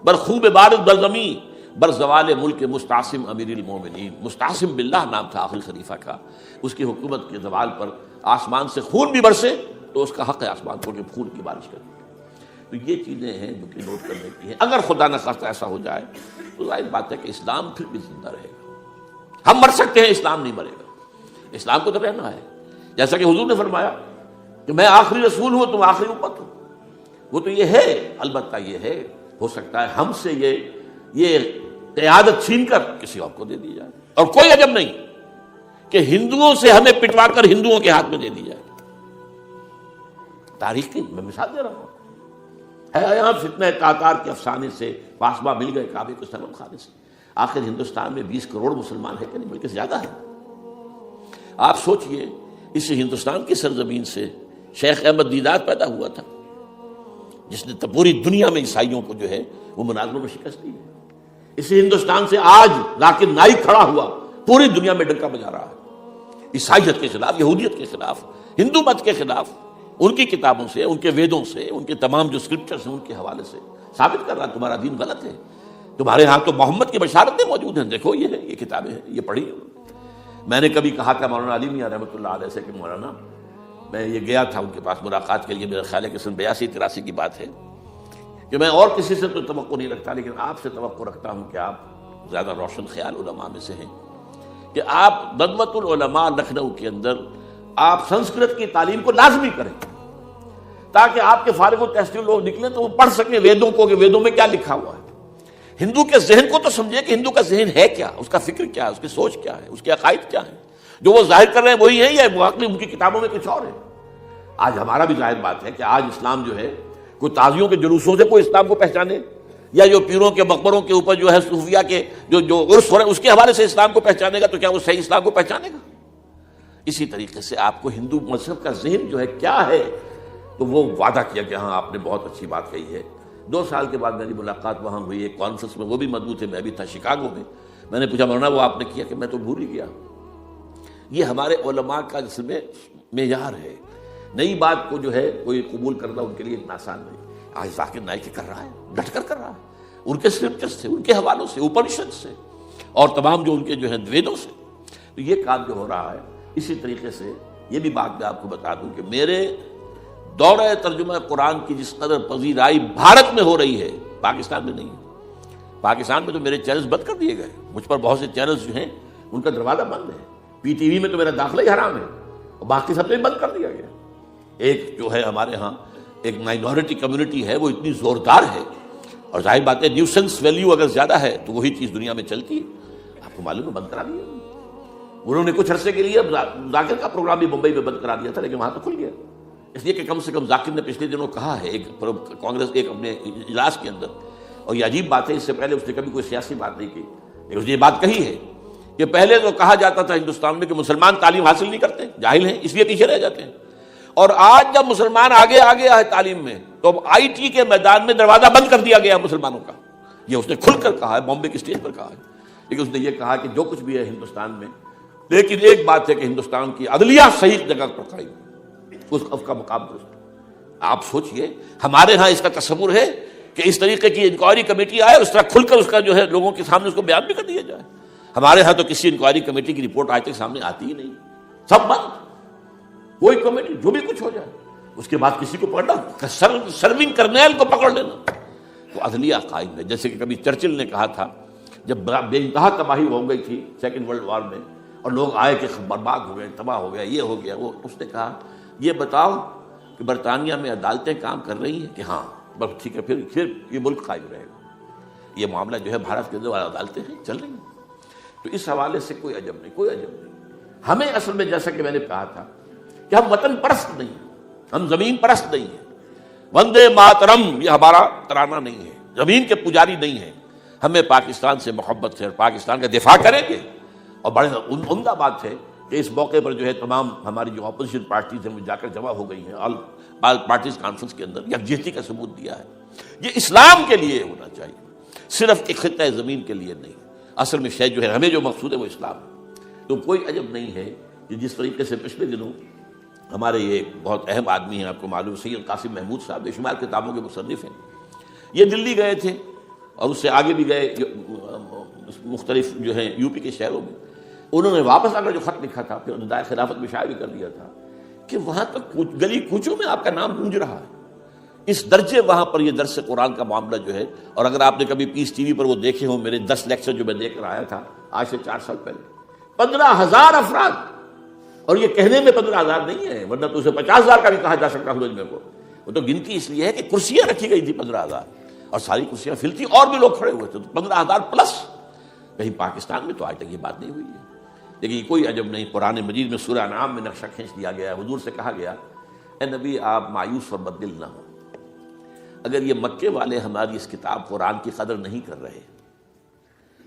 Speaker 1: بر خوب بارد بر زمین بر زوال ملک مستعصم امیر المومنین. مستعصم باللہ نام تھا آخری خلیفہ کا. اس کی حکومت کے زوال پر آسمان سے خون بھی برسے تو اس کا حق ہے آسمان کو کہ خون کی بارش کرے. تو یہ چیزیں ہیں جو کہ نوٹ کرنے کی ہیں. اگر خدا نہ خواستہ ایسا ہو جائے تو ظاہر بات ہے کہ اسلام پھر بھی زندہ رہے گا. ہم مر سکتے ہیں، اسلام نہیں مرے گا. اسلام کو تو رہنا ہے. جیسا کہ حضور نے فرمایا کہ میں آخری رسول ہوں، تم آخری امت ہو. وہ تو یہ ہے، البتہ یہ ہے ہو سکتا ہے ہم سے یہ قیادت چھین کر کسی اور کو دے دی جائے. اور کوئی عجب نہیں کہ ہندوؤں سے ہمیں پٹوا کر ہندوؤں کے ہاتھ میں دے دی جائے. تاریخ کی میں مثال دے رہا ہوں. ہے یہاں فتنہ تاتار کے افسانے سے پاسباں مل گئے کعبے کو سلم خانے سے. آخر ہندوستان میں 20 کروڑ مسلمان ہے کہ نہیں، بلکہ زیادہ ہے. آپ سوچئے اس ہندوستان کی سرزمین سے شیخ احمد دیدات پیدا ہوا تھا، جس نے پوری دنیا میں عیسائیوں کو جو ہے وہ مناظروں میں شکست دی ہے. اسی ہندوستان سے آج ذاکر نائک کھڑا ہوا، پوری دنیا میں ڈنکا بجا رہا ہے عیسائیت کے خلاف، یہودیت کے خلاف، ہندو مت کے خلاف. ان کی کتابوں سے، ان کے ویدوں سے، ان کے تمام جو اسکرپچرز ہیں ان کے حوالے سے ثابت کر رہا ہے تمہارا دین غلط ہے. تمہارے ہاں تو محمد کی بشارتیں موجود ہیں، دیکھو یہ ہے، یہ کتابیں ہیں، یہ پڑھی. میں نے کبھی کہا تھا مولانا علی میاں رحمۃ اللہ علیہ سے کہ مولانا، میں یہ گیا تھا ان کے پاس ملاقات کے لیے، میرا خیال ہے کہ سن 82-83 کی بات ہے، کہ میں اور کسی سے تو توقع نہیں رکھتا لیکن آپ سے توقع رکھتا ہوں کہ آپ زیادہ روشن خیال علماء میں سے ہیں، کہ آپ ندوۃ العلماء لکھنؤ کے اندر آپ سنسکرت کی تعلیم کو لازمی کریں، تاکہ آپ کے فارغ التحصیل لوگ نکلیں تو وہ پڑھ سکیں ویدوں کو کہ ویدوں میں کیا لکھا ہوا ہے. ہندو کے ذہن کو تو سمجھے کہ ہندو کا ذہن ہے کیا، اس کا فکر کیا ہے، اس کی سوچ کیا ہے، اس کے عقائد کیا ہیں. جو وہ ظاہر کر رہے ہیں وہی ہے یا واقعی ان کی کتابوں میں کچھ اور ہے. آج ہمارا بھی ظاہر بات ہے کہ آج اسلام جو ہے کوئی تازیوں کے جلوسوں سے کوئی اسلام کو پہچانے، یا جو پیروں کے مقبروں کے اوپر جو ہے صوفیہ کے جو عرس ہو رہے ہیں اس کے حوالے سے اسلام کو پہچانے گا تو کیا وہ صحیح اسلام کو پہچانے گا؟ اسی طریقے سے آپ کو ہندو مذہب کا ذہن جو ہے کیا ہے، تو وہ وعدہ کیا کہ ہاں آپ نے بہت اچھی بات کہی ہے. 2 سال کے بعد میری ملاقات وہاں ہوئی ایک کانفرنس میں، وہ بھی مضبوط ہے، میں بھی تھا شکاگو میں. میں نے پوچھا مولانا وہ آپ نے کیا؟ کہ میں تو بھول ہی گیا. یہ ہمارے علماء کا جس میں معیار ہے. نئی بات کو جو ہے کوئی قبول کرنا ان کے لیے اتنا آسان نہیں. آج ذاکر نائک کر رہا ہے، ڈٹ کر رہا ہے، ان کے اسکرپچر سے، ان کے حوالوں سے، اپنشد سے، اور تمام جو ان کے جو ہے ویدوں سے. تو یہ کام جو ہو رہا ہے. اسی طریقے سے یہ بھی بات میں آپ کو بتا دوں کہ میرے دورہ ترجمہ قرآن کی جس قدر پذیرائی بھارت میں ہو رہی ہے پاکستان میں نہیں ہے. پاکستان میں تو میرے چینلز بند کر دیے گئے. مجھ پر بہت سے چینلز جو ہیں ان کا دروازہ بند ہے. پی ٹی وی میں تو میرا داخلہ ہی حرام ہے اور باقی سب نے بند کر دیا گیا. ایک جو ہے ہمارے ہاں ایک مائنورٹی کمیونٹی ہے وہ اتنی زوردار ہے، اور ظاہر بات ہے نیوسنس ویلیو اگر زیادہ ہے تو وہی چیز دنیا میں چلتی ہے. آپ کو معلوم ہے بند کرا دیا انہوں نے. کچھ عرصے کے لیے ذاکر کا پروگرام بھی ممبئی میں بند کرا دیا تھا، لیکن وہاں تو کھل گیا. اس لیے کہ کم سے کم ذاکر نے پچھلے دنوں کہا ہے ایک کانگریس ایک اپنے اجلاس کے اندر، اور یہ عجیب بات ہے اس سے پہلے اس نے کبھی کوئی سیاسی بات نہیں کی، لیکن اس نے یہ بات کہی ہے کہ پہلے تو کہا جاتا تھا ہندوستان میں کہ مسلمان تعلیم حاصل نہیں کرتے، جاہل ہیں، اس لیے پیچھے رہ جاتے ہیں. اور آج جب مسلمان آگے ہے تعلیم میں، تو اب آئی ٹی کے میدان میں دروازہ بند کر دیا گیا مسلمانوں کا. یہ اس نے کھل کر کہا ہے، بامبے کی اسٹیج پر کہا ہے. لیکن اس نے یہ کہا کہ جو کچھ بھی ہے ہندوستان میں، لیکن ایک بات ہے کہ ہندوستان کی عدلیہ صحیح جگہ پر قائم، اس کا مقام درست. آپ سوچئے ہمارے ہاں اس کا تصور ہے کہ اس طریقے کی انکوائری کمیٹی آئے، اس طرح کھل کر اس کا جو ہے لوگوں کے سامنے اس کو بیان بھی کر دیا جائے. ہمارے ہاں تو کسی انکوائری کمیٹی کی رپورٹ آج تک سامنے آتی ہی نہیں، سب بند. کوئی کمیٹی جو بھی کچھ ہو جائے اس کے بعد کسی کو پکڑنا، سرونگ کرنیل کو پکڑ لینا. تو عدلیہ قائم ہے. جیسے کہ کبھی چرچل نے کہا تھا جب بے انتہا تباہی ہو گئی تھی سیکنڈ ورلڈ وار میں، اور لوگ آئے کہ برباد ہو گئے، تباہ ہو گیا، یہ ہو گیا وہ، اس نے کہا یہ بتاؤ کہ برطانیہ میں عدالتیں کام کر رہی ہیں؟ کہ ہاں. بس ٹھیک ہے، پھر یہ ملک قائم رہے گا. یہ معاملہ جو ہے بھارت کے اندر عدالتیں ہیں چل رہی ہیں. تو اس حوالے سے کوئی عجب نہیں، کوئی عجب نہیں. ہمیں اصل میں جیسا کہ میں نے کہا تھا کہ ہم وطن پرست نہیں ہیں، ہم زمین پرست نہیں ہیں. وندے ماترم یہ ہمارا ترانہ نہیں ہے، زمین کے پجاری نہیں ہیں. ہمیں پاکستان سے محبت ہے اور پاکستان کا دفاع کریں گے. اور بڑے عمدہ بات ہے کہ اس موقع پر جو ہے تمام ہماری جو اپوزیشن پارٹیز ہیں وہ جا کر جمع ہو گئی ہیں. آل پارٹیز کانفرنس کے اندر یکجہتی کا ثبوت دیا ہے. یہ اسلام کے لیے ہونا چاہیے، صرف ایک خطہ زمین کے لیے نہیں. اصل میں شے جو ہے ہمیں جو مقصود ہے وہ اسلام ہے. تو کوئی عجب نہیں ہے کہ جس طریقے سے پچھلے دنوں ہمارے یہ بہت اہم آدمی ہیں، آپ کو معلوم، سید قاسم محمود صاحب بے شمار کتابوں کے مصنف ہیں. یہ دلی گئے تھے اور اس سے آگے بھی گئے مختلف جو ہیں یو پی کے شہروں میں. انہوں نے واپس آ کر جو خط لکھا تھا، پھر ندائے خلافت میں شائع بھی کر دیا تھا کہ وہاں تک گلی کوچوں میں آپ کا نام گونج رہا ہے. اس درجے وہاں پر یہ درس قرآن کا معاملہ جو ہے. اور اگر آپ نے کبھی پیس ٹی وی پر وہ دیکھے ہوں میرے 10 لیکچر جو میں دیکھ کر آیا تھا آج سے 4 سال پہلے، 15,000 افراد. اور یہ کہنے میں 15,000 نہیں ہے، ورنہ تو اسے 50,000 کا بھی کہا جا سکتا ہے. کو وہ تو گنتی اس لیے ہے کہ کرسیاں رکھی گئی تھی 15,000 اور ساری کرسیاں فل تھی اور بھی لوگ کھڑے ہوئے تھے، تو 15,000 پلس. کہیں پاکستان میں تو آج تک یہ بات نہیں ہوئی ہے. لیکن کوئی عجب نہیں، قرآن مجید میں سورہ انعام میں نقشہ کھینچ دیا گیا ہے. حضور سے کہا گیا اے نبی آپ مایوس اور بددل نہ ہو، اگر یہ مکے والے ہماری اس کتاب قرآن کی قدر نہیں کر رہے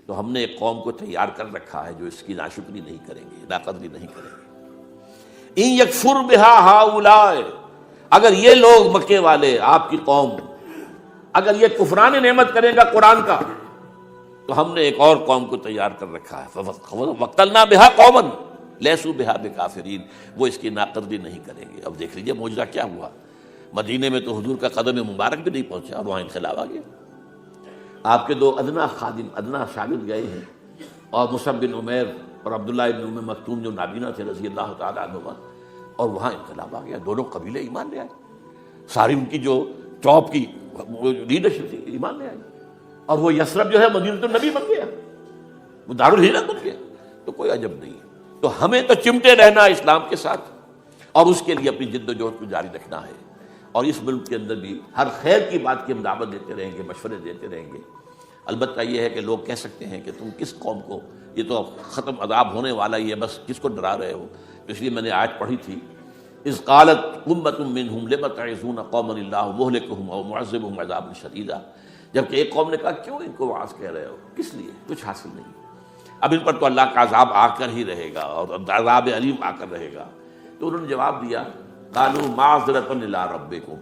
Speaker 1: تو ہم نے ایک قوم کو تیار کر رکھا ہے جو اس کی ناشکری نہیں کریں گے، ناقدری نہیں کریں گے. ان یکفر بہا ہؤلاء، اگر یہ لوگ مکے والے آپ کی قوم اگر یہ کفران نعمت کرے گا قرآن کا تو ہم نے ایک اور قوم کو تیار کر رکھا ہے. وقتلنا بہا قوما لیسوا بہا بکافرین، وہ اس کی ناقدری نہیں کریں گے. اب دیکھ لیجیے معجزہ کیا ہوا. مدینے میں تو حضور کا قدم مبارک بھی نہیں پہنچا اور وہاں انقلاب آ گیا. آپ کے 2 ادنا خادم، ادنا شاگرد گئے ہیں، اور مصعب بن عمیر اور عبداللہ ابن ام مکتوم جو نابینا تھے رضی اللہ تعالیٰ عنہما، اور وہاں انقلاب آ گیا. دونوں قبیلے ایمان لے آئے، ساری ان کی جو ٹاپ کی لیڈرشپ تھی ایمان لے آئی. اور وہ یثرب جو ہے مدینۃ النبی بن گیا، وہ دارالہجرت بن گیا. تو کوئی عجب نہیں. تو ہمیں تو چمٹے رہنا اسلام کے ساتھ اور اس کے لیے اپنی جد و جہد کو جاری رکھنا ہے. اور اس ملک کے اندر بھی ہر خیر کی بات کی ہم دعوت دیتے رہیں گے، مشورے دیتے رہیں گے. البتہ یہ ہے کہ لوگ کہہ سکتے ہیں کہ تم کس قوم کو، یہ تو ختم عذاب ہونے والا ہی ہے، بس کس کو ڈرا رہے ہو. اس لیے میں نے آیت پڑھی تھی، اذ قالت امۃ منہم لم تعظون قوما اللہ مہلکہم او معذبہم عذابا شدیدا. جبکہ ایک قوم نے کہا کیوں ان کو وعظ کہہ رہے ہو، کس لیے، کچھ حاصل نہیں. اب ان پر تو اللہ کا عذاب آ کر ہی رہے گا اور عذاب علیم آ کر رہے گا. تو انہوں نے جواب دیا قالوا معذرۃ الی ربکم،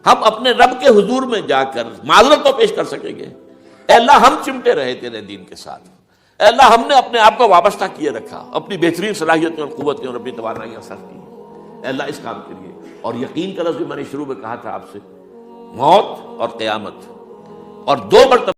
Speaker 1: ہم اپنے رب کے حضور میں جا کر معذرت تو پیش کر سکیں گے. اے اللہ ہم چمٹے رہے تیرے دین کے ساتھ، اے اللہ ہم نے اپنے آپ کو وابستہ کیے رکھا، اپنی بہترین صلاحیتیں اور قوتیں اور اپنی توانائیاں صرف کی اے اللہ اس کام کے لیے. اور یقین کا لفظ میں نے شروع میں کہا تھا آپ سے، موت اور قیامت، اور 2 مرتبہ